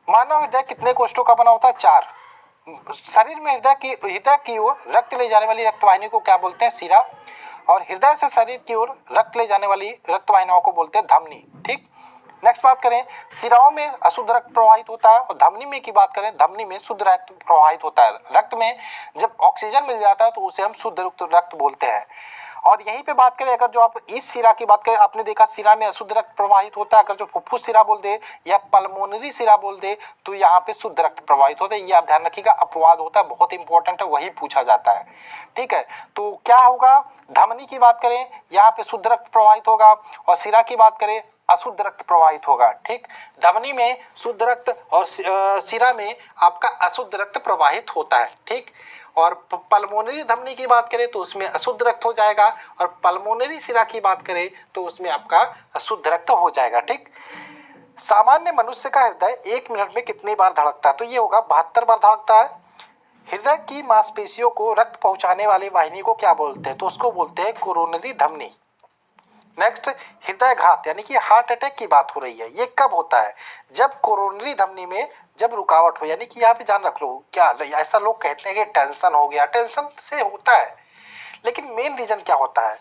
मानव हृदय कितने कोष्ठों का बना होता है? 4। शरीर में हृदय की ओर रक्त ले जाने वाली रक्तवाहिनी को क्या बोलते हैं? शिरा। और हृदय से शरीर की ओर रक्त ले जाने वाली रक्तवाहिनियों को बोलते हैं धमनी। ठीक, नेक्स्ट बात करें शिराओं में अशुद्ध रक्त प्रवाहित होता है और धमनी में की बात करें धमनी में शुद्ध रक्त प्रवाहित होता है। रक्त में जब ऑक्सीजन मिल जाता है तो उसे हम शुद्ध रक्त बोलते हैं। और यहीं पे बात करें अगर जो आप इस शिरा की बात करें, आपने देखा शिरा में अशुद्ध रक्त प्रवाहित होता है, अगर जो फुफ्फुस शिरा बोल दे या पल्मोनरी शिरा बोल दे तो यहाँ पे शुद्ध रक्त प्रवाहित होता है। ये आप ध्यान रखिएगा, अपवाद होता है, बहुत इंपॉर्टेंट है, वही पूछा जाता है। ठीक है, तो क्या होगा? धमनी की बात करें यहाँ पे शुद्ध रक्त प्रवाहित होगा और शिरा की बात करें अशुद्ध रक्त प्रवाहित होगा। ठीक, धमनी में शुद्ध रक्त और शिरा में आपका अशुद्ध रक्त प्रवाहित होता है। ठीक, और पल्मोनरी धमनी की बात करें तो उसमें अशुद्ध रक्त हो जाएगा और पल्मोनरी शिरा की बात करें तो उसमें आपका अशुद्ध रक्त हो जाएगा। ठीक, सामान्य मनुष्य का हृदय 1 मिनट में कितनी बार धड़कता है? तो ये होगा 72 बार धड़कता है। हृदय की मांसपेशियों को रक्त पहुंचाने वाली वाहिनी को क्या बोलते हैं? तो उसको बोलते हैं कोरोनरी धमनी। नेक्स्ट, हृदयघात यानी कि हार्ट अटैक की बात हो रही है, ये कब होता है? जब कोरोनरी धमनी में जब रुकावट हो, यानी कि यहाँ पे जान रख लो क्या ऐसा लोग कहते हैं कि टेंशन हो गया, टेंशन से होता है लेकिन मेन रीजन क्या होता है?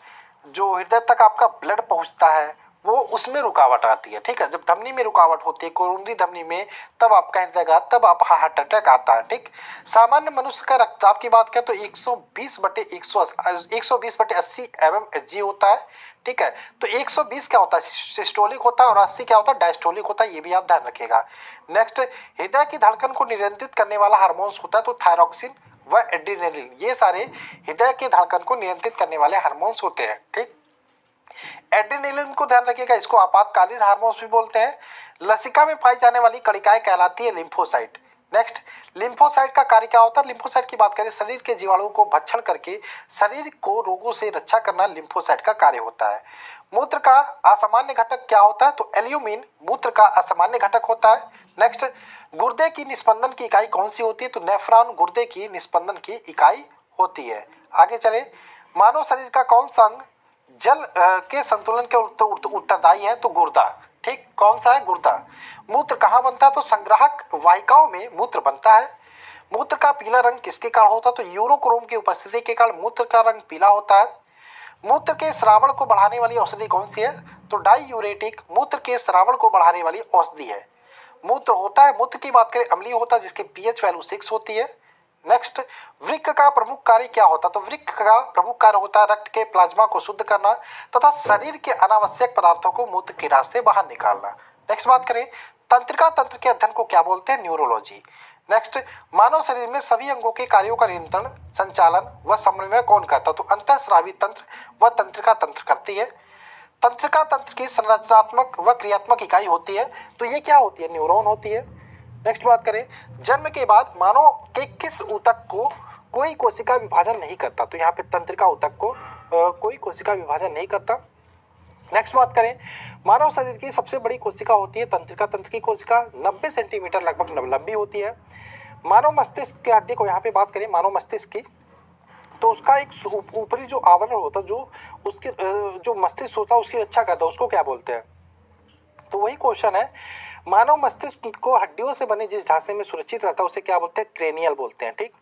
जो हृदय तक आपका ब्लड पहुँचता है वो उसमें रुकावट आती है। ठीक है, जब धमनी में रुकावट होती है, कोरोनरी धमनी में, तब आपका हृदयाघात, तब आप हार्ट अटैक आता है। ठीक, सामान्य मनुष्य का रक्तचाप की बात करें तो 120/80 mmHg होता है। ठीक है, तो 120 क्या होता है, सिस्टोलिक होता है, और 80 क्या होता है, डायस्टोलिक होता है। ये भी आप ध्यान रखिएगा। नेक्स्ट, हृदय की धड़कन को नियंत्रित करने वाला हार्मोन्स होता है तो थायरॉक्सिन व एड्रेनलिन, ये सारे हृदय की धड़कन को नियंत्रित करने वाले हार्मोन्स होते हैं। ठीक, एड्रेनलिन को ध्यान रखिएगा, इसको आपातकालीन हार्मोन्स भी बोलते हैं। लसिका में पाई जाने वाली कणिकाएं कहलाती है लिम्फोसाइट। नेक्स्ट, लिम्फोसाइट का कार्य क्या होता है? लिम्फोसाइट की बात करें, शरीर के जीवाणुओं को भक्षण करके शरीर को रोगों से रक्षा करना लिम्फोसाइट का कार्य होता है। मूत्र का असामान्य घटक क्या होता है? तो एल्यूमिन मूत्र का असामान्य घटक होता है। नेक्स्ट, गुर्दे की निस्पंदन की इकाई कौन सी होती है? तो नेफ्रॉन गुर्दे की निस्पंदन की इकाई होती है। आगे चले, मानव शरीर का कौन सा अंग जल के संतुलन के उत्तरदायी है? तो गुर्दा। ठीक, कौन सा है? गुर्दा। मूत्र कहाँ बनता है? तो संग्राहक वाहिकाओं में मूत्र बनता है। मूत्र का पीला रंग किसके कारण होता है? तो यूरोक्रोम की उपस्थिति के कारण मूत्र का रंग पीला होता है। मूत्र के स्रावण को बढ़ाने वाली औषधि कौन सी है? तो डाईयूरेटिक मूत्र के स्रावण को बढ़ाने वाली औषधि है। मूत्र होता है, मूत्र की बात करें अम्लीय होता है, जिसके पीएच वैल्यू 6 होती है। नेक्स्ट, वृक्क का प्रमुख कार्य क्या होता है? तो वृक्क का प्रमुख कार्य होता है रक्त के प्लाज्मा को शुद्ध करना तथा शरीर के अनावश्यक पदार्थों को मूत्र के रास्ते बाहर निकालना। नेक्स्ट बात करें, तंत्रिका तंत्र के अध्ययन को क्या बोलते हैं? न्यूरोलॉजी। नेक्स्ट, मानव शरीर में सभी अंगों के कार्यों का नियंत्रण, संचालन व समन्वय कौन करता है? तो अंतःस्रावी तंत्र व तंत्रिका तंत्र करती है। तंत्रिका तंत्र की संरचनात्मक व क्रियात्मक इकाई होती है, तो ये क्या होती है? न्यूरॉन होती है। नेक्स्ट बात करें, जन्म के बाद मानव के किस ऊतक को कोई कोशिका विभाजन नहीं करता? तो यहाँ पे तंत्रिका ऊतक को कोई कोशिका विभाजन नहीं करता। नेक्स्ट बात करें, मानव शरीर की सबसे बड़ी कोशिका होती है तंत्रिका तंत्र की कोशिका, 90 सेंटीमीटर लगभग लंबी होती है। मानव मस्तिष्क की हड्डी को यहाँ पे बात करें, मानव मस्तिष्क की, तो उसका एक ऊपरी जो आवरण होता है, जो उसके जो मस्तिष्क होता है उसकी रक्षा करता है, उसको क्या बोलते हैं? तो वही क्वेश्चन है, मानव मस्तिष्क को हड्डियों से बने जिस ढांचे में सुरक्षित रहता है उसे क्या बोलते हैं? क्रेनियल बोलते हैं। ठीक,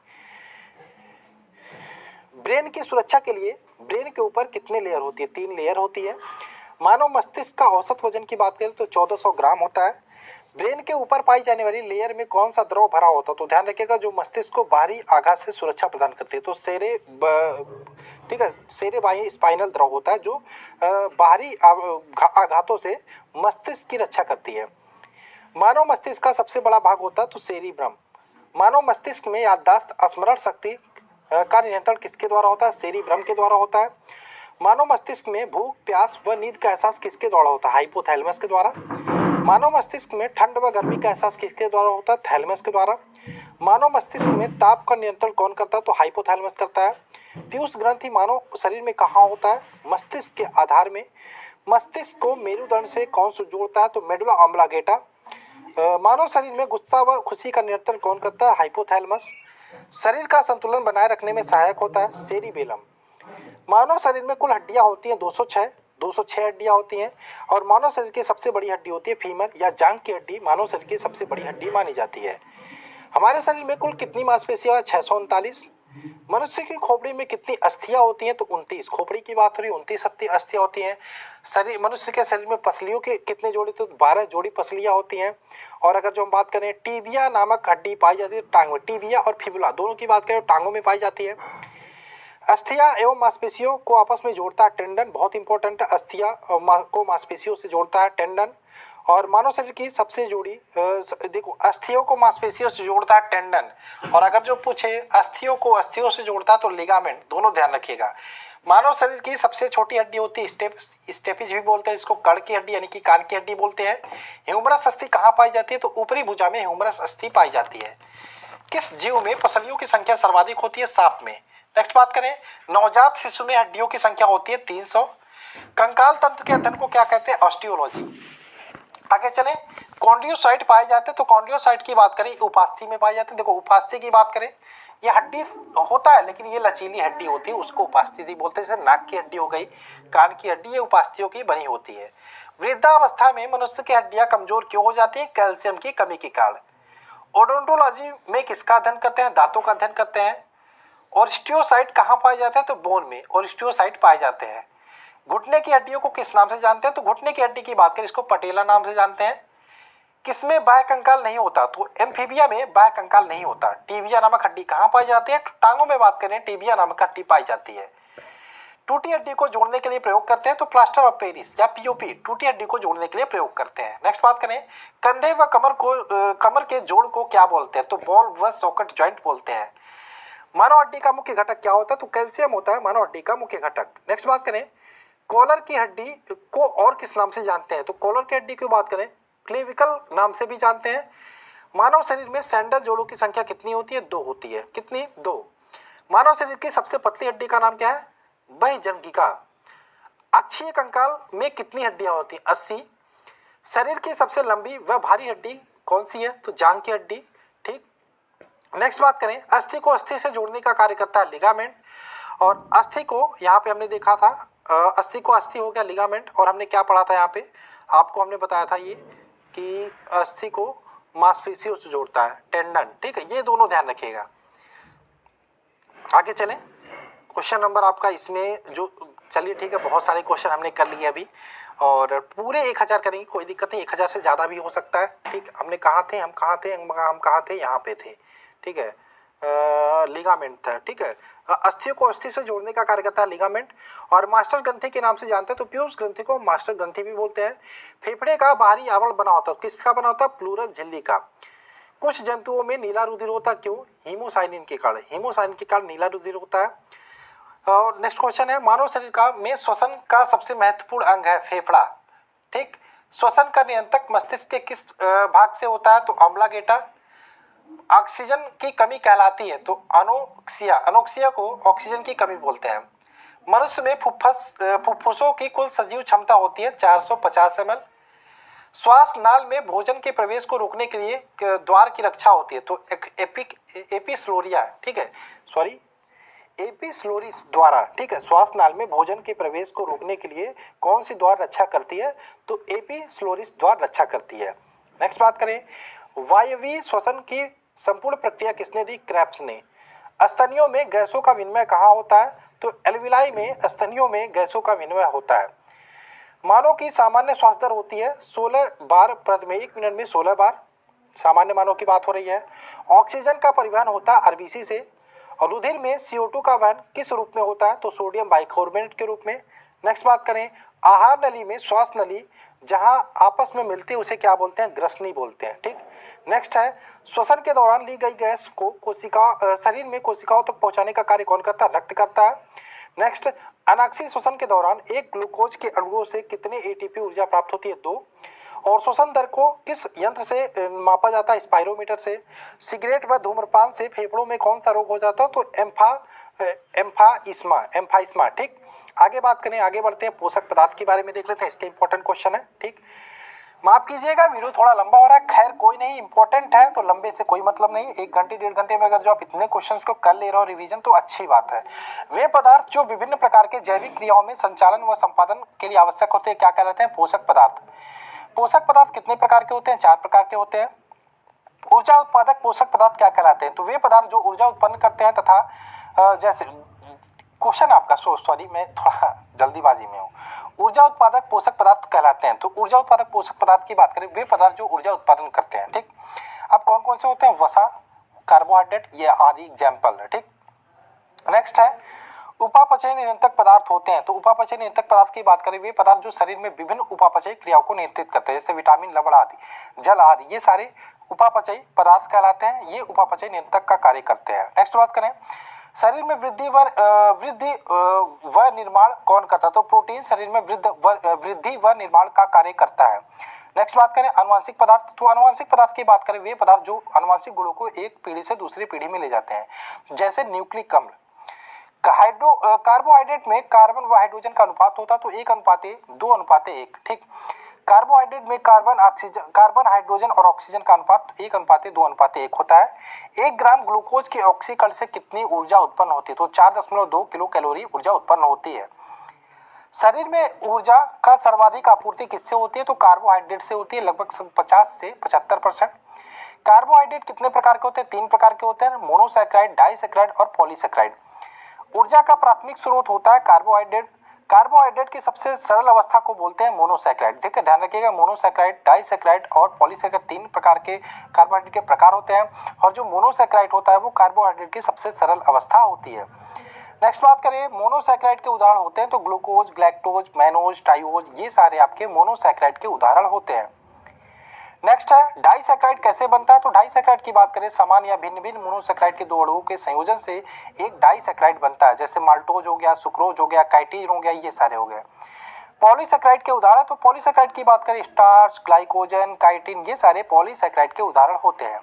ब्रेन की सुरक्षा के लिए ब्रेन के ऊपर कितने लेयर होती है? 3 लेयर होती है। मानव मस्तिष्क का औसत वजन की बात करें तो 1400 ग्राम होता है। ब्रेन के ऊपर पाई जाने वाली लेयर में कौन सा द्रव भरा होता है? तो ध्यान रखिएगा, जो मस्तिष्क को बाहरी आघात से सुरक्षा प्रदान करती है, तो ठीक है, सेरेबाई स्पाइनल द्रव होता है जो बाहरी आघातों से मस्तिष्क की रक्षा करती है। मानव मस्तिष्क का सबसे बड़ा भाग होता है तो सेरिब्रम। मानव मस्तिष्क में याददाश्त, स्मरण शक्ति का नियंत्रण किसके द्वारा होता है? सेरिब्रम के द्वारा होता है। मानव मस्तिष्क में भूख, प्यास व नींद का एहसास किसके द्वारा होता है? हाइपोथैलेमस के द्वारा। मानव मस्तिष्क में ठंड व गर्मी का एहसास किसके द्वारा होता है? थैलेमस के द्वारा। मानव मस्तिष्क में ताप का नियंत्रण कौन करता है? तो हाइपोथैलेमस करता है। पीयूष ग्रंथि मानव शरीर में कहाँ होता है? मस्तिष्क के आधार में। मस्तिष्क को मेरुदंड से कौन सा जोड़ता है? तो मेडुला ऑब्लांगेटा। मानव शरीर में गुस्सा व खुशी का नियंत्रण कौन करता है? हाइपोथैलेमस। शरीर का संतुलन बनाए रखने में सहायक होता है सेरिबेलम। मानव शरीर में कुल हड्डियां होती हैं 206 हड्डियां होती हैं, और मानव शरीर की सबसे बड़ी हड्डी होती है फीमर या जांघ की हड्डी, मानव शरीर की सबसे बड़ी हड्डी मानी जाती है। हमारे शरीर में कुल कितनी मांसपेशियां? 639। मनुष्य की खोपड़ी में कितनी अस्थियां होती हैं? तो 29। खोपड़ी की बात हो रही है, 29 अस्थियां होती हैं। शरीर मनुष्य के शरीर में पसलियों के कितने जोड़ी? तो 12 जोड़ी पसलियां होती हैं। और अगर जो हम बात करें, टीबिया नामक हड्डी पाई जाती है टांग में। टीबिया और फिबुला दोनों की बात करें टांगों में पाई जाती है। अस्थियां एवं मांसपेशियों को आपस में जोड़ता है टेंडन, बहुत इंपॉर्टेंट है। अस्थियां को मांसपेशियों से जोड़ता है टेंडन। और मानव शरीर की सबसे जोड़ी देखो, अस्थियों को मांसपेशियों से जोड़ता है टेंडन, और अगर जो पूछे अस्थियों को अस्थियों से जोड़ता है तो लिगामेंट, दोनों ध्यान रखिएगा। मानव शरीर की सबसे छोटी हड्डी होती है स्टेपिज भी बोलते हैं इसको, कड़ की हड्डी यानी कि कान की हड्डी बोलते हैं। ह्यूमरस अस्थि कहाँ पाई जाती है? तो ऊपरी भुजा में ह्यूमरस अस्थि पाई जाती है। किस जीव में पसलियों की संख्या सर्वाधिक होती है? सांप में। नेक्स्ट बात करें, नवजात शिशु में हड्डियों की संख्या होती है 300। कंकाल तंत्र के अध्ययन को क्या कहते हैं? ऑस्टियोलॉजी। आगे चलें, कॉन्ड्रियोसाइट पाए जाते हैं, तो कॉन्ड्रियोसाइट की बात करें उपास्थि में पाए जाते हैं। देखो, उपास्थि की बात करें, ये हड्डी होता है लेकिन ये लचीली हड्डी होती है, उसको उपास्थि बोलते हैं। जैसे नाक की हड्डी हो गई, कान की हड्डी, ये उपास्थियों की बनी होती है। वृद्धावस्था में मनुष्य की हड्डियां कमजोर क्यों हो जाती है? कैल्शियम की कमी के कारण। ओडोंटोलॉजी में किसका अध्ययन करते हैं? दांतों का अध्ययन करते हैं। और ऑस्टियोसाइट कहाँ पाए जाते हैं? तो बोन में ऑस्टियोसाइट पाए जाते हैं। घुटने की हड्डियों को किस नाम से जानते हैं? तो घुटने की हड्डी की बात करें इसको पटेला नाम से जानते हैं। किसमें बाह्य कंकाल नहीं होता? तो एम्फीबिया में बाह्य कंकाल नहीं होता। टिबिया नामक हड्डी कहाँ पाई जाती है? टांगों में बात करें टिबिया नामक हड्डी पाई जाती है। टूटी हड्डी को जोड़ने के लिए प्रयोग करते हैं तो प्लास्टर ऑफ पेरिस या पीओपी टूटी हड्डी को जोड़ने के लिए प्रयोग करते हैं। नेक्स्ट बात करें कंधे व कमर के जोड़ को क्या बोलते हैं? तो बॉल व सॉकेट जॉइंट बोलते हैं। मानव हड्डी का मुख्य घटक क्या होता है? तो कैल्शियम होता है मानव हड्डी का मुख्य घटक। नेक्स्ट बात करें कॉलर की हड्डी को और किस नाम से जानते हैं? तो कॉलर की हड्डी की बात करें क्लेविकल नाम से भी जानते हैं। मानव शरीर में सैंडल जोड़ों की संख्या कितनी होती है? 2 होती है। कितनी? 2। मानव शरीर की सबसे पतली हड्डी का नाम क्या है? बहिर्जनगिका। अक्षीय कंकाल में कितनी हड्डियां होती हैं? 80। शरीर की सबसे लंबी व भारी हड्डी कौन सी है? तो जांघ की हड्डी। ठीक। नेक्स्ट बात करें अस्थि को अस्थि से जोड़ने का कार्य करता है लिगामेंट। और अस्थि को यहाँ पे हमने देखा था अस्थि को अस्थि हो गया लिगामेंट। और हमने क्या पढ़ा था यहाँ पे आपको हमने बताया था ये कि अस्थि को मांसपेशियों से जोड़ता है टेंडन। ठीक है, ये दोनों ध्यान रखिएगा। आगे चलें क्वेश्चन नंबर आपका इसमें जो चलिए ठीक है बहुत सारे क्वेश्चन हमने कर लिए अभी और पूरे 1000 करेंगे कोई दिक्कत नहीं। 1000 से ज़्यादा भी हो सकता है। ठीक, हमने कहाँ थे? हम कहाँ थे? यहाँ पे थे। ठीक है, लिगामेंट था। ठीक है, अस्थियों को अस्थि से जोड़ने का कार्य करता है लिगामेंट। और मास्टर ग्रंथि के नाम से जानते हैं तो पीयूष ग्रंथि को मास्टर ग्रंथि भी बोलते हैं। फेफड़े का बाहरी आवरण बना होता है किसका बना होता है? प्लूरल झिल्ली का। कुछ जंतुओं में नीला रुधिर होता क्यों? हीमोसाइनिन के कारण। हीमोसाइनिन के कारण नीला रुधिर होता है। और नेक्स्ट क्वेश्चन है मानव शरीर का में श्वसन का सबसे महत्वपूर्ण अंग है फेफड़ा। ठीक, श्वसन का नियंत्रक मस्तिष्क के किस भाग से होता है? तो अम्लागेटा। ऑक्सीजन की कमी कहलाती है तो अनोक्सिया। अनोक्सिया को ऑक्सीजन की कमी बोलते हैं। मनुष्य में फुफ्फुसों की कुल सजीव क्षमता होती है 450 ml। श्वास नाल में भोजन के प्रवेश को रोकने के लिए द्वार की रक्षा होती है तो एपिस्लोरिया। ठीक है, सॉरी एपिस्लोरिस द्वारा। ठीक है, श्वास नाल में भोजन के प्रवेश को रोकने के लिए कौन सी द्वार रक्षा करती है? तो एपिस्लोरिस द्वार रक्षा करती है। नेक्स्ट बात करें वायवीय श्वसन की संपूर्ण प्रक्रिया किसने दी? क्रेब्स ने। स्तनियों में गैसों का विनिमय कहाँ होता है? तो एल्विलाई में स्तनियों में गैसों का विनिमय होता है। मानव की सामान्य श्वास दर होती है 16 बार प्रति मिनट। 1 मिनट में 16 बार सामान्य मानव की बात हो रही है। ऑक्सीजन का परिवहन होता है आरबीसी से। और रुधिर में CO2 का वहन किस रूप में होता है? तो सोडियम बाइकार्बोनेट के रूप में। नेक्स्ट बात करें आहार नली में श्वास नली जहां आपस में मिलती है उसे क्या बोलते हैं? ग्रसनी बोलते हैं। ठीक, नेक्स्ट है श्वसन के दौरान ली गई गैस को शरीर में कोशिकाओं तक पहुंचाने का कार्य कौन करता है? रक्त करता है। नेक्स्ट अनाक्षी श्वसन के दौरान एक ग्लूकोज के अणुओं से कितने ATP ऊर्जा प्राप्त होती है? 2। और श्वसन दर को किस यंत्र से मापा जाता है? स्पाइरोमीटर से। सिगरेट व धूम्रपान से फेफड़ों में कौन सा रोग हो जाता है? तो एम्फाइस्मा। ठीक, आगे बात करें आगे बढ़ते हैं पोषक पदार्थ के बारे में देख लेते हैं। इसके इंपॉर्टेंट क्वेश्चन है। ठीक, माफ कीजिएगा वीडियो थोड़ा लंबा हो रहा है। खैर कोई नहीं, इंपॉर्टेंट है तो लंबे से कोई मतलब नहीं। 1 घंटे 1.5 घंटे में अगर जो आप इतने क्वेश्चंस को कर ले रहे हो रिवीजन तो अच्छी बात है। वे पदार्थ जो विभिन्न प्रकार के जैविक क्रियाओं में संचालन व संपादन के लिए आवश्यक होते हैं क्या कहलाते हैं? पोषक पदार्थ। पोषक पदार्थ कितने प्रकार के होते हैं? 4 प्रकार के होते हैं। ऊर्जा उत्पादक पोषक पदार्थ क्या कहलाते हैं? तो वे पदार्थ जो ऊर्जा उत्पन्न करते हैं तथा जैसे क्वेश्चन आपका सॉरी मैं थोड़ा जल्दीबाजी में हूँ। ऊर्जा उत्पादक पोषक पदार्थ कहलाते हैं। तो ऊर्जा उत्पादक पोषक पदार्थ की बात करें वे पदार्थ जो ऊर्जा उत्पादन करते हैं। ठीक, अब कौन कौन से होते हैं? वसा, कार्बोहाइड्रेट, ये आदि एग्जाम्पल है। ठीक, नेक्स्ट है उपापचय नियंत्रक पदार्थ होते हैं। तो उपापचय नियंत्रक पदार्थ की बात करें वे पदार्थ जो शरीर में विभिन्न उपापचय क्रियाओं को नियंत्रित करते हैं जैसे विटामिन, लवण आदि, जल आदि, ये सारे उपापचय पदार्थ कहलाते हैं। ये उपापचय नियंत्रक का कार्य करते हैं। नेक्स्ट बात करें शरीर में वृद्धि व निर्माण कौन करता है? तो प्रोटीन शरीर में वृद्धि व निर्माण का कार्य करता है। नेक्स्ट बात करें आनुवंशिक पदार्थ। तो आनुवंशिक पदार्थ की बात करें वे पदार्थ जो आनुवंशिक गुणों को एक पीढ़ी से दूसरी पीढ़ी में ले जाते हैं जैसे न्यूक्लिक अम्ल। कार्बोहाइड्रेट में कार्बन व हाइड्रोजन का अनुपात होता है तो 1:2:1। ठीक, कार्बोहाइड्रेट में कार्बन, हाइड्रोजन और ऑक्सीजन का अनुपात 1:2:1 होता है। 1 ग्राम ग्लूकोज के ऑक्सीकरण से कितनी ऊर्जा उत्पन्न होती है? तो 4.2 किलो कैलोरी ऊर्जा उत्पन्न होती है। शरीर में ऊर्जा का सर्वाधिक आपूर्ति किससे होती है? तो कार्बोहाइड्रेट से होती है, लगभग 50 से 75%। कार्बोहाइड्रेट कितने प्रकार के होते हैं? 3 प्रकार के होते हैं, मोनोसैकेराइड, डाइसैकेराइड और पॉलीसैकेराइड। ऊर्जा का प्राथमिक स्रोत होता है कार्बोहाइड्रेट। कार्बोहाइड्रेट की सबसे सरल अवस्था को बोलते हैं मोनोसैकेराइड। देखिए ध्यान रखिएगा, मोनोसैकेराइड, डाइसैकेराइड और पॉलीसैकेराइड 3 प्रकार के कार्बोहाइड्रेट के प्रकार होते हैं और जो मोनोसैकेराइड होता है वो कार्बोहाइड्रेट की सबसे सरल अवस्था होती है। नेक्स्ट बात करें, मोनोसैकेराइड के उदाहरण होते हैं तो ग्लूकोज, ग्लैक्टोज, मैनोज, टाइओज, ये सारे आपके मोनोसैकेराइड के उदाहरण होते हैं। नेक्स्ट है डाइसैकेराइड कैसे बनता है, तो डाइसैकेराइड की बात करें, समान या भिन्न भिन्न मोनोसैकेराइड के दो अणुओं के संयोजन से एक डाइसैकेराइड बनता है, जैसे माल्टोज हो गया, सुक्रोज हो गया, काइटिन हो गया, ये सारे हो गए। पॉलीसैकेराइड के उदाहरण, तो पॉलीसैकेराइड की बात करें, स्टार्च, ग्लाइकोजन, काइटिन, ये सारे पॉलीसैकेराइड के उदाहरण होते हैं।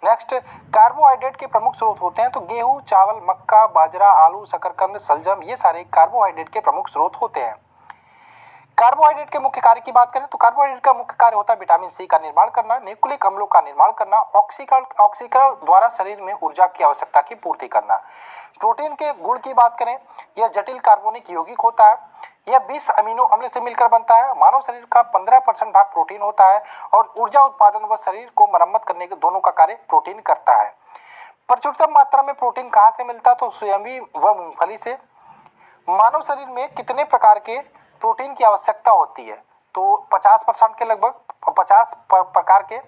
नेक्स्ट, कार्बोहाइड्रेट के प्रमुख स्रोत होते हैं तो गेहूं, चावल, मक्का, बाजरा, आलू, शकरकंद, सलजम, ये सारे कार्बोहाइड्रेट के प्रमुख स्रोत होते हैं। कार्बोहाइड्रेट के मुख्य कार्य की बात करें तो कार्बोहाइड्रेट का मुख्य कार्य होता है विटामिन सी का निर्माण करना, न्यूक्लिक अम्लों का निर्माण करना, ऑक्सीकरण द्वारा शरीर में ऊर्जा की आवश्यकता की पूर्ति करना। प्रोटीन के गुण की बात करें, यह जटिल कार्बनिक यौगिक होता है, यह 20 अमीनो अम्ल से मिलकर बनता है। मानव शरीर का 15% भाग प्रोटीन होता है और ऊर्जा उत्पादन व शरीर को मरम्मत करने के दोनों का कार्य प्रोटीन करता है। प्रचुरतम मात्रा में प्रोटीन कहाँ से मिलता है, तो सोयाबीन व मूंगफली से। मानव शरीर में कितने प्रकार के प्रोटीन की आवश्यकता होती है, तो 50% के लगभग 50 प्रकार के,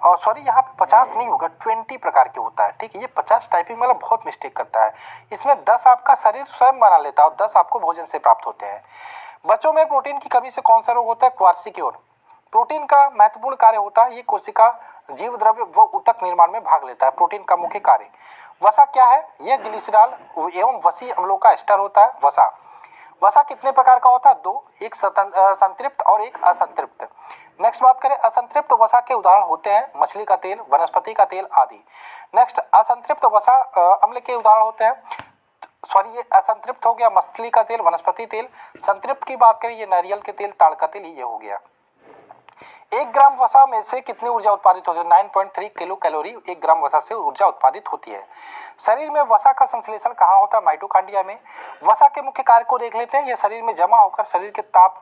और सॉरी यहाँ पे 50 नहीं होगा, 20 प्रकार के होता है। ठीक है, ये 50 टाइपिंग वाला बहुत मिस्टेक करता है। इसमें 10 आपका शरीर स्वयं बना लेता है और 10 आपको भोजन से प्राप्त होते हैं। बच्चों में प्रोटीन की कमी से कौन सा रोग होता है, क्वार्सिक्योर। प्रोटीन का महत्वपूर्ण कार्य होता है, ये कोशिका जीव द्रव्य व ऊतक निर्माण में भाग लेता है। प्रोटीन का मुख्य कार्य। वसा क्या है, यह ग्लिसरॉल एवं वसीय अम्लों का एस्टर होता है। वसा वसा कितने प्रकार का होता है, दो, एक संतृप्त और एक असंतृप्त। नेक्स्ट बात करें, असंतृप्त वसा के उदाहरण होते हैं मछली का तेल, वनस्पति का तेल आदि। नेक्स्ट, असंतृप्त वसा अम्ल के उदाहरण होते हैं, सॉरी ये असंतृप्त हो गया मछली का तेल, वनस्पति तेल। संतृप्त की बात करें, ये नारियल के तेल, ताड़ का तेल, ये हो गया। 1 ग्राम वसा में से कितनी ऊर्जा उत्पादित होती है, 9.3 किलो कैलोरी 1 ग्राम वसा से ऊर्जा उत्पादित होती है। शरीर में वसा का संश्लेषण कहाँ होता है, माइटोकांड्रिया में। वसा के मुख्य कार्य को देख लेते हैं, यह शरीर में जमा होकर शरीर के ताप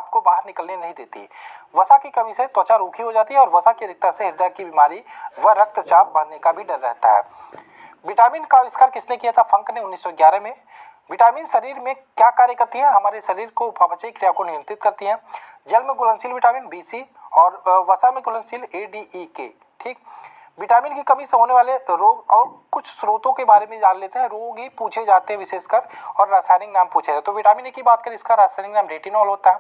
को बाहर निकलने नहीं देती। वसा की कमी से त्वचा रूखी हो जाती है और वसा की अधिकता से हृदय की बीमारी व रक्तचाप बढ़ने का भी डर रहता है। विटामिन का आविष्कार किसने किया था, फंक ने 1911 में। विटामिन शरीर में क्या कार्य करती हैं, हमारे शरीर को उपापचय क्रिया को नियंत्रित करती हैं। जल में घुलनशील विटामिन बी, और वसा में घुलनशील ADE, ठीक। विटामिन की कमी से होने वाले रोग और कुछ स्रोतों के बारे में जान लेते हैं। रोग ही पूछे जाते हैं विशेषकर और रासायनिक नाम पूछे जाते हैं। तो विटामिन ए की बात करें, इसका रासायनिक नाम रेटिनॉल होता है।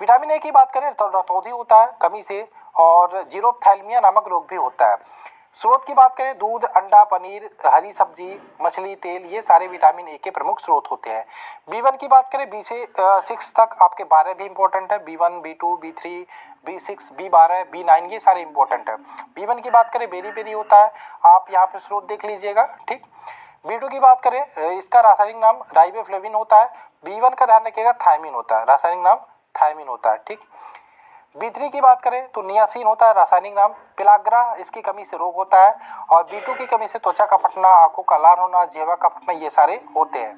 विटामिन ए की बात करें तो रतौंधी होता है कमी से, और जीरोप्थैल्मिया नामक रोग भी होता है। स्रोत की बात करें, दूध, अंडा, पनीर, हरी सब्जी, मछली, तेल, ये सारे विटामिन ए के प्रमुख स्रोत होते हैं। B1 की बात करें, B से 6 तक आपके 12 भी इंपॉर्टेंट है। B1, B2, B3, B6, B12, B9, ये सारे इंपॉर्टेंट है। B1 की बात करें, बेरी बेरी होता है, आप यहाँ पे स्रोत देख लीजिएगा, ठीक। B2 की बात करें, इसका रासायनिक नाम राइबोफ्लेविन होता है। B1 का ध्यान रखिएगा, थायमिन होता है, रासायनिक नाम थायमिन होता है, ठीक। B3 की बात करें तो नियासिन होता है, रासायनिक नाम पिलाग्रा, इसकी कमी से रोग होता है। और B2 की कमी से त्वचा का फटना, आंखों का लाल होना, जिह्वा का फटना, ये सारे होते हैं।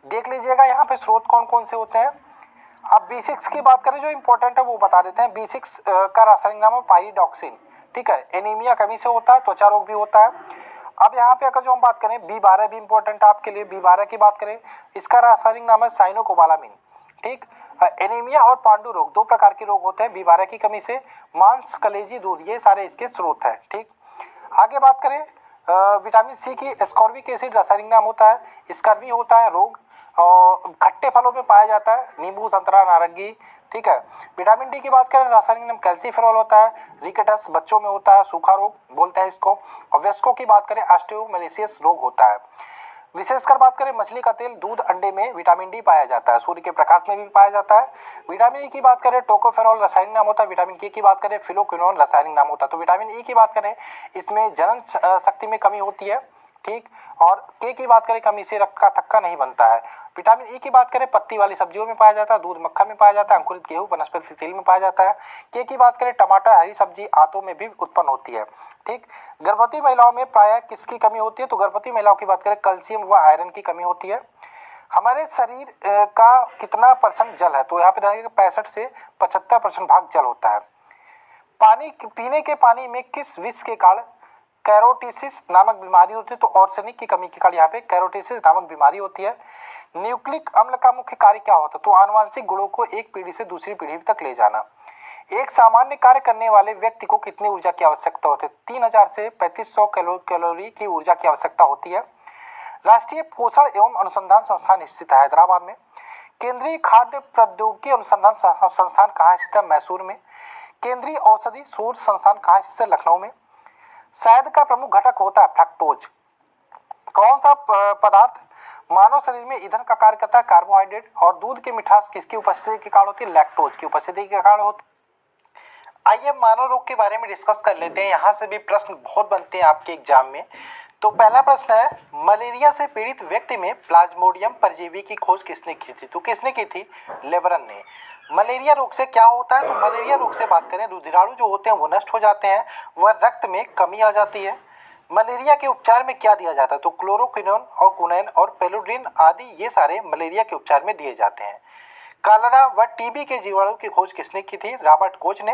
देख लीजिएगा यहाँ पे स्रोत कौन कौन से होते हैं। अब B6 की बात करें, जो इंपॉर्टेंट है वो बता देते हैं। B6 का रासायनिक नाम है पाइरिडॉक्सिन, ठीक है। एनीमिया कमी से होता है, त्वचा रोग भी होता है। अब यहाँ पे अगर जो हम बात करें, B12 भी इंपॉर्टेंट है आपके लिए। B12 की बात करें, इसका रासायनिक नाम है साइनोकोबालामिन, ठीक। एनीमिया और पांडु रोग, 2 प्रकार के रोग होते हैं B12 की कमी से। मांस, कलेजी, दूध, ये सारे इसके स्रोत हैं, ठीक। आगे बात करें, विटामिन सी की एस्कॉर्बिक एसिड रासायनिक नाम होता है। स्कर्वी होता है रोग, और खट्टे फलों में पाया जाता है, नींबू, संतरा, नारंगी, ठीक है। विटामिन डी की बात करें, रासायनिक नाम कैल्सीफेरॉल होता है। रिकेटस बच्चों में होता है, सूखा रोग बोलते हैं इसको। और वयस्कों की बात करें, ऑस्टियोमेलेसियस रोग होता है। विशेषकर बात करें, मछली का तेल, दूध, अंडे में विटामिन डी पाया जाता है। सूर्य के प्रकाश में भी पाया जाता है। विटामिन ई की बात करें, टोकोफेरॉल रासायनिक नाम होता है। विटामिन के की बात करें, फिलोक्विनोन रासायनिक नाम होता है। तो विटामिन ई की बात करें, इसमें जनन शक्ति में कमी होती है, ठीक। और के की बात करें, कमी से रक्त का थक्का नहीं बनता है। विटामिन ई की बात करें, पत्ती वाली सब्जियों में पाया जाता है, दूध, मक्खन में पाया जाता है, अंकुरित गेहूं, वनस्पति तेल में पाया जाता है। के की बात करें, टमाटर, हरी सब्जी, आंतों में भी उत्पन्न होती है, ठीक। गर्भवती महिलाओं में प्रायः किसकी कमी होती है, तो गर्भवती महिलाओं की बात करें, कैल्शियम व आयरन की कमी होती है। हमारे शरीर का कितना % जल है, तो यहाँ पे देखिएगा 65 से 75% भाग जल होता है। पानी, पीने के पानी में किस विष के कारण कैरोटिसिस नामक बीमारी होती है, तो ऑर्सेनिक की कमी के कारण यहाँ पे कैरोटिसिस नामक बीमारी होती है। न्यूक्लिक अम्ल का मुख्य कार्य क्या होता है? तो आनुवंशिक गुणों को एक पीढ़ी से दूसरी पीढ़ी तक ले जाना। एक सामान्य कार्य करने वाले व्यक्ति को कितनी ऊर्जा की आवश्यकता होती है? 3000 से 3500 कैलोरी की ऊर्जा की आवश्यकता होती है। राष्ट्रीय पोषण एवं अनुसंधान संस्थान स्थित है हैदराबाद में। केंद्रीय खाद्य प्रौद्योगिकी अनुसंधान संस्थान कहाँ स्थित है? मैसूर में। केंद्रीय औषधि शोध संस्थान कहाँ स्थित है? लखनऊ में। शहद का प्रमुख घटक होता है फ्रक्टोज। कौन सा पदार्थ मानव शरीर में ईंधन का कार्य करता है? कार्बोहाइड्रेट। और दूध की मिठास किसकी उपस्थिति के कारण होती है? लैक्टोज की उपस्थिति के कारण होती है। आइए मानव रोग के बारे में डिस्कस कर लेते हैं। यहाँ से भी प्रश्न बहुत बनते हैं आपके एग्जाम में। तो पहला प्रश्न है, मलेरिया से पीड़ित व्यक्ति में प्लाज्मोडियम परजीवी की खोज किसने की थी? तो किसने की थी? लेबरन ने। मलेरिया रोग से क्या होता है? तो मलेरिया रोग से बात करें, रुधिराणु जो होते हैं वो नष्ट हो जाते हैं, वह रक्त में कमी आ जाती है। मलेरिया के उपचार में क्या दिया जाता है? तो क्लोरोक्विनोन और कुनैन और पेलोड्रिन आदि ये सारे मलेरिया के उपचार में दिए जाते हैं। कलरा व टीबी के जीवाणु की खोज किसने की थी? रॉबर्ट कोच ने।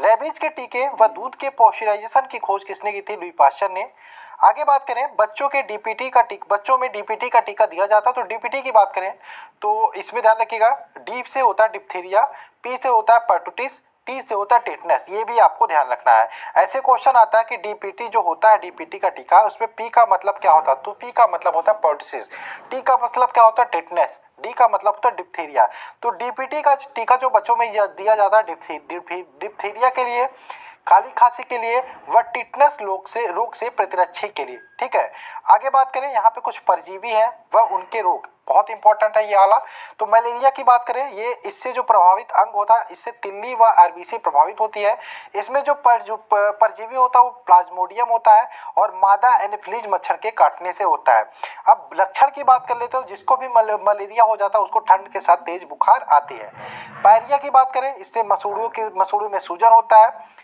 रेबीज के टीके व दूध के पॉस्चराइजेशन की खोज किसने की थी? लुई पाश्चर ने। आगे बात करें, बच्चों में डीपीटी का टीका दिया जाता है। तो डीपीटी की बात करें तो इसमें ध्यान रखिएगा, डी से होता है डिप्थीरिया, पी से होता है परटूटिस, टी से होता है टेटनस। ये भी आपको ध्यान रखना है। ऐसे क्वेश्चन आता है कि डीपीटी जो होता है, डीपीटी का टीका, उसमें पी का मतलब क्या होता है? तो पी का मतलब होता है परटूसिस, टी का मतलब क्या होता है? टेटनस, डी का मतलब होता है डिप्थीरिया। तो डीपीटी का टीका जो बच्चों में दिया जाता है डिप्थीरिया के लिए, खाली खांसी के लिए व टिटनस रोग से प्रतिरक्षी के लिए। ठीक है, आगे बात करें, यहाँ पे कुछ परजीवी हैं व उनके रोग, बहुत इंपॉर्टेंट है ये वाला। तो मलेरिया की बात करें, ये इससे जो प्रभावित अंग होता है, इससे तिल्ली व आरबीसी प्रभावित होती है। इसमें जो परजीवी होता है वो प्लाज्मोडियम होता है और मादा एनोफिलीज मच्छर के काटने से होता है। अब लक्षण की बात कर लेते हो, जिसको भी मलेरिया हो जाता है उसको ठंड के साथ तेज बुखार आती है। पायरिया की बात करें, इससे मसूड़ों में सूजन होता है।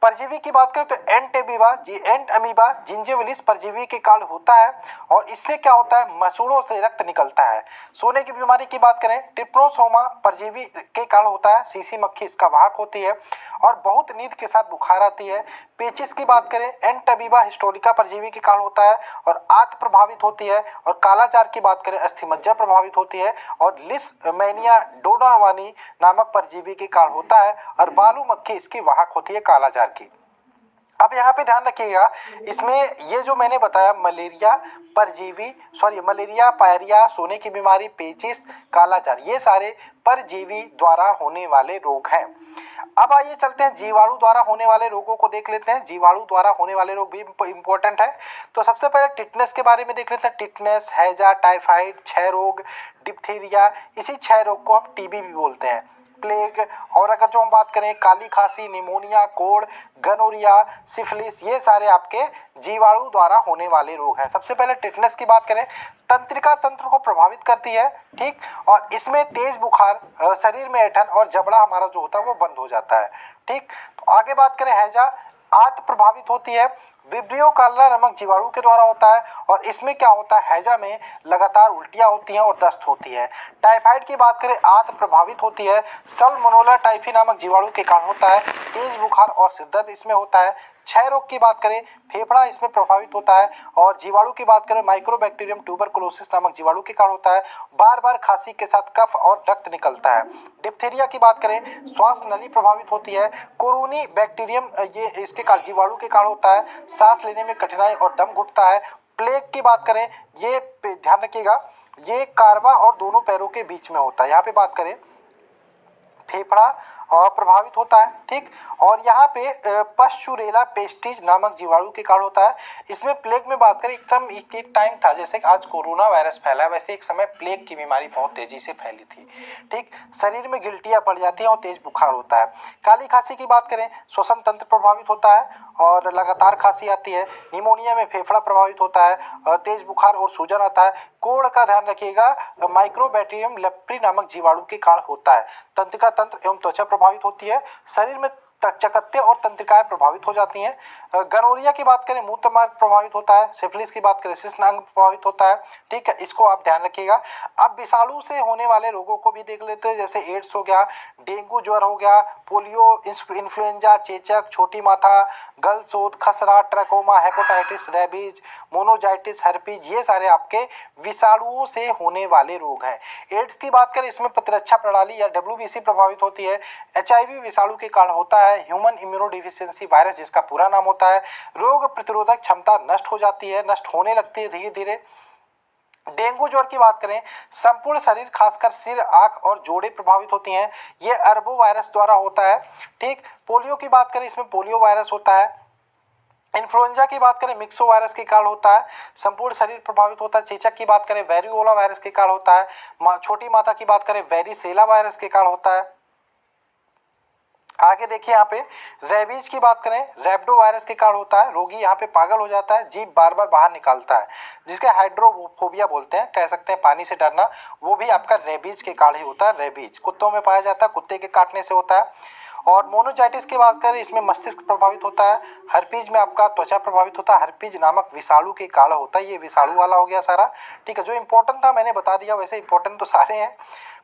परजीवी की बात करें तो एंट अमीबा जिंजिविलिस परजीवी के कारण होता है और इससे क्या होता है? मसूड़ों से रक्त निकलता है। सोने की बीमारी की बात करें, ट्रिप्नोसोमा परजीवी के कारण होता है, सीसी मक्खी इसका वाहक होती है और बहुत नींद के साथ बुखार आती है। पेचिस की बात करें, एंट अमीबा हिस्टोरिका परजीवी के कारण होता है और आंत प्रभावित होती है। और कालाजार की बात करें, अस्थिमज्जा प्रभावित होती है और लिस्टमैनिया डोनावानी नामक परजीवी के कारण होता है और बालू मक्खी इसकी वाहक होती है कालाजार की। अब यहाँ पे ध्यान रखिएगा, इसमें ये जो मैंने बताया मलेरिया पायरिया, सोने की बीमारी, पेचिस, कालाजार, ये सारे परजीवी द्वारा होने वाले रोग हैं। अब आइए चलते हैं जीवाणु द्वारा होने वाले रोगों को देख लेते हैं। जीवाणु द्वारा होने वाले रोग भी इंपॉर्टेंट है। तो सबसे पहले टिटनेस के बारे में देख लेते हैं। टिटनेस, हैजा, टाइफाइड, क्षय रोग, डिप्थीरिया, इसी क्षय रोग को हम टीबी भी बोलते हैं। प्लेग, और अगर जो हम बात करें काली खांसी, निमोनिया, कोढ़, गनोरिया, सिफिलिस, ये सारे आपके जीवाणु द्वारा होने वाले रोग हैं। सबसे पहले टिटनेस की बात करें, तंत्रिका तंत्र को प्रभावित करती है। ठीक, और इसमें तेज बुखार, शरीर में ऐंठन और जबड़ा हमारा जो होता है वो बंद हो जाता है। ठीक, तो आगे बात करें हैजा, आंत प्रभावित होती है, विब्रियो कालरा नामक जीवाणु के द्वारा होता है और इसमें क्या होता है? हैजा में लगातार उल्टियां होती हैं और दस्त होती है। टाइफाइड की बात करें, आंत प्रभावित होती है, सल्मोनेला टाइफी नामक जीवाणु के कारण होता है, तेज बुखार और सिरदर्द इसमें होता है। क्षय रोग की बात करें, फेफड़ा इसमें प्रभावित होता है और जीवाणु की बात करें, माइक्रोबैक्टीरियम ट्यूबरकुलोसिस नामक जीवाणु के कारण होता है, बार बार खांसी के साथ कफ और रक्त निकलता है। डिप्थीरिया की बात करें, श्वास नली प्रभावित होती है, कोरोनी बैक्टीरियम ये इसके कारण जीवाणु के कारण होता है, सांस लेने में कठिनाई और दम घुटता है। प्लेग की बात करें, ये ध्यान रखिएगा, ये कार्बा और दोनों पैरों के बीच में होता है। यहाँ पे बात करें फेफड़ा प्रभावित होता है। ठीक, और यहाँ पे पश्चुरेला पेस्टिज नामक जीवाणु के कारण होता है। इसमें प्लेग में बात करें, एक टाइम था जैसे आज कोरोना वायरस फैला है, वैसे एक समय प्लेग की बीमारी बहुत तेजी से फैली थी। ठीक, शरीर में गिल्टियाँ पड़ जाती हैं और तेज बुखार होता है। काली खांसी की बात करें, श्वसन तंत्र प्रभावित होता है और लगातार खांसी आती है। निमोनिया में फेफड़ा प्रभावित होता है, तेज बुखार और सूजन आता है। कोढ़ का ध्यान रखिएगा, माइक्रोबैक्टीरियम लेप्री नामक जीवाणु के कारण होता है। तंत्रिका तंत्र एवं त्वचा प्रभावित होती है। शरीर में चकत्ते और तंत्रिकाएं प्रभावित हो जाती हैं। गनोरिया की बात करें मूत्र मार्ग प्रभावित होता है। सिफिलिस की बात करें शिश्नांग प्रभावित होता है। ठीक है, इसको आप ध्यान रखिएगा। अब विषाणु से होने वाले रोगों को भी देख लेते हैं, जैसे एड्स हो गया, डेंगू ज्वर हो गया, पोलियो, इन्फ्लुएंजा, चेचक, छोटी माथा, गलसोत, खसरा, ट्रैकोमा, हेपेटाइटिस, रेबीज, मोनोजाइटिस, हर्पीज, ये सारे आपके विषाणुओं से होने वाले रोग हैं। एड्स की बात करें, इसमें प्रतिरक्षा प्रणाली या डब्ल्यूबीसी प्रभावित होती है। एचआईवी विषाणु के कारण होता है। ह्यूमन इम्यूनोडिफिशियंसी वायरस जिसका पूरा नाम होता है। रोग प्रतिरोधक क्षमता नष्ट हो जाती है, नष्ट होने लगती है धीरे धीरे। डेंगू ज्वर की बात करें, संपूर्ण शरीर खासकर सिर, आंख और जोड़े प्रभावित होती हैं। ये अरबो वायरस द्वारा होता है। ठीक, पोलियो की बात करें, इसमें पोलियो वायरस होता है। इन्फ्लुएंजा की बात करें, मिक्सो वायरस के कारण होता है, संपूर्ण शरीर प्रभावित होता है। चेचक की बात करें, वेरियोला वायरस के कारण होता है। छोटी माता की बात करें, वेरिसेला वायरस के कारण होता है। आगे देखिए यहाँ पे रेबीज की बात करें, रैबिडो वायरस के कारण होता है। रोगी यहाँ पे पागल हो जाता है, जीभ बार बार बाहर निकालता है, जिसके हाइड्रोफोबिया बोलते हैं, कह सकते हैं पानी से डरना, वो भी आपका रेबीज के कारण ही होता है। रेबीज कुत्तों में पाया जाता है, कुत्ते के काटने से होता है। और मोनोजाइटिस की बात करें, इसमें मस्तिष्क प्रभावित होता है। हर्पीज में आपका त्वचा प्रभावित होता है। हर्पीज नामक विषाणु के कारण होता है। ये विषाणु वाला हो गया सारा। ठीक है, जो इंपॉर्टेंट था मैंने बता दिया, वैसे इंपॉर्टेंट तो सारे हैं।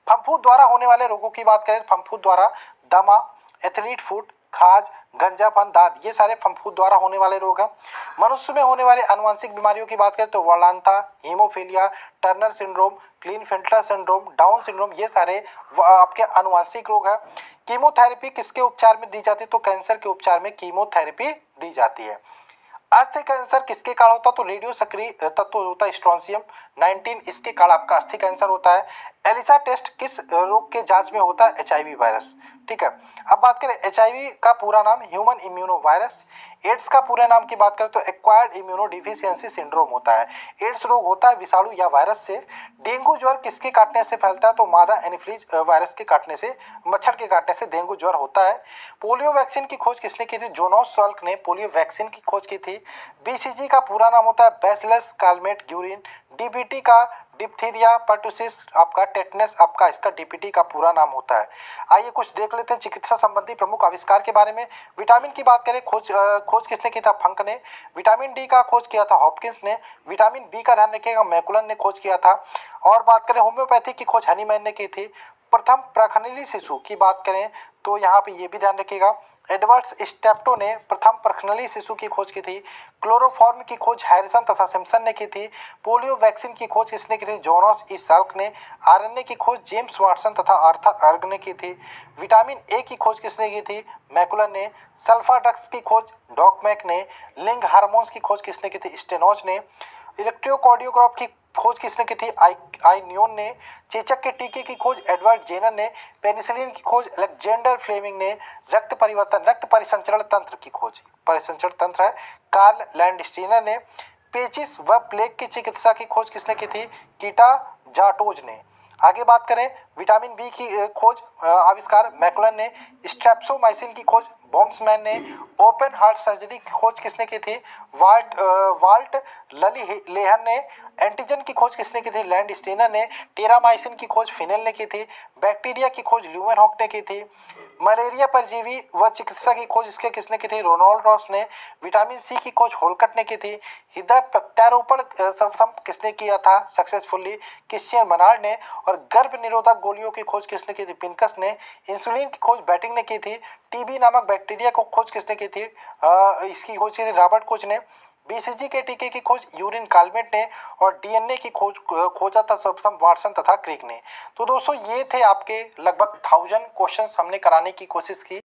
फफूंद द्वारा होने वाले रोगों की बात करें, फफूंद द्वारा दमा, एथलीट फुट, खाज, गंजापन, दाद, ये सारे फफूंद द्वारा होने वाले रोग हैं। मनुष्य में होने वाले आनुवंशिक बीमारियों की बात करें तो वर्णांता, haemophilia, Turner syndrome, Klinefelter syndrome, Down syndrome, ये सारे आपके आनुवंशिक रोग हैं। कीमोथेरेपी किसके उपचार में दी जाती है, तो कैंसर के उपचार में कीमोथेरेपी दी जाती है। अस्थि कैंसर किसके कारण होता है, तो रेडियो सक्रिय तत्व होता है स्ट्रोंसियम 19, इसके कारण आपका अस्थि कैंसर होता है। एलिसा टेस्ट किस रोग के जांच में होता है, एचआईवी वायरस। ठीक है, अब बात करें एचआईवी का पूरा नाम ह्यूमन इम्यूनो वायरस। एड्स का पूरे नाम की बात करें तो एक्वायर्ड इम्यूनो डिफिशियंसी सिंड्रोम होता है। एड्स रोग होता है विषाणु या वायरस से। डेंगू ज्वर किसके काटने से फैलता है, तो मादा एनोफिलीज वायरस के काटने से, मच्छर के काटने से डेंगू ज्वर होता है। पोलियो वैक्सीन की खोज किसने की थी, जोनास साल्क ने पोलियो वैक्सीन की खोज की थी। बीसीजी का पूरा नाम होता है बैसिलस कालमेट ग्यूरिन। डीबीटी का डिप्थीरिया पर्टुसिस, आपका टेटनस, आपका इसका डीपीटी का पूरा नाम होता है। आइए कुछ देख लेते हैं चिकित्सा संबंधी प्रमुख आविष्कार के बारे में। विटामिन की बात करें, खोज किसने की था, फंक ने। विटामिन डी का खोज किया था हॉपकिंस ने। विटामिन बी का ध्यान रखिएगा, मैकुलन ने खोज किया था। और बात करें होम्योपैथी की खोज हनीमैन ने की थी। प्रथम प्रखनली शिशु की बात करें तो यहाँ पे ये भी ध्यान रखिएगा, एडवर्ड स्टेप्टो ने प्रथम प्रखनली शिशु की खोज की थी। क्लोरोफॉर्म की खोज हैरिसन तथा सिम्पसन ने की थी। पोलियो वैक्सीन की खोज किसने की थी, जोनास ई साल्क ने। आरएनए की खोज जेम्स वाटसन तथा आर्थर अर्ग ने की थी। विटामिन ए की खोज किसने की थी, मैकुलन ने। सल्फा ड्रग्स की खोज डॉकमैक ने। लिंग हार्मोन्स की खोज किसने की थी, स्टेनोज ने। इलेक्ट्रोकार्डियोग्राफ की खोज किसने की थी, आइनियोन ने। चेचक के टीके की खोज एडवर्ड जेनर ने। पेनिसिलिन की खोज अलेक्जेंडर फ्लेमिंग ने। रक्त परिवर्तन, रक्त परिसंचरण तंत्र की खोज, परिसंचरण तंत्र है, कार्ल लैंडस्टीनर ने। पेचिस व प्लेग की चिकित्सा की खोज किसने की थी, कीटा जाटोज ने। आगे बात करें विटामिन बी की खोज आविष्कार मैकुलन ने। स्ट्रेप्सोमाइसिन की खोज बॉम्समैन ने। ओपन हार्ट सर्जरी की खोज किसने की थी, वाल्ट लेहन ने। एंटीजन की खोज किसने की थी, लैंडस्टीनर ने। टेरामाइसिन की खोज फिनेल ने की थी। बैक्टीरिया की खोज ल्यूमेनहॉक ने की थी। मलेरिया परजीवी व चिकित्सा की खोज इसके किसने की थी, रोनाल्ड रॉस ने। विटामिन सी की खोज होलकट ने की थी। हृदय प्रत्यारोपण सर्वप्रथम किसने किया था सक्सेसफुली, क्रिश्चियन बर्नार्ड ने। और गर्भ निरोधक गोलियों की खोज किसने की थी, पिनकस ने। इंसुलिन की खोज बैटिंग ने की थी। टीबी नामक बैक्टीरिया को खोज किसने की थी, इसकी खोज की थी रॉबर्ट कोच ने। बीसीजी के टीके की खोज यूरिन कालमेट ने। और डीएनए की खोजा था सर्वप्रथम वाटसन तथा क्रिक ने। तो दोस्तों ये थे आपके लगभग 1000 क्वेश्चंस हमने कराने की कोशिश की।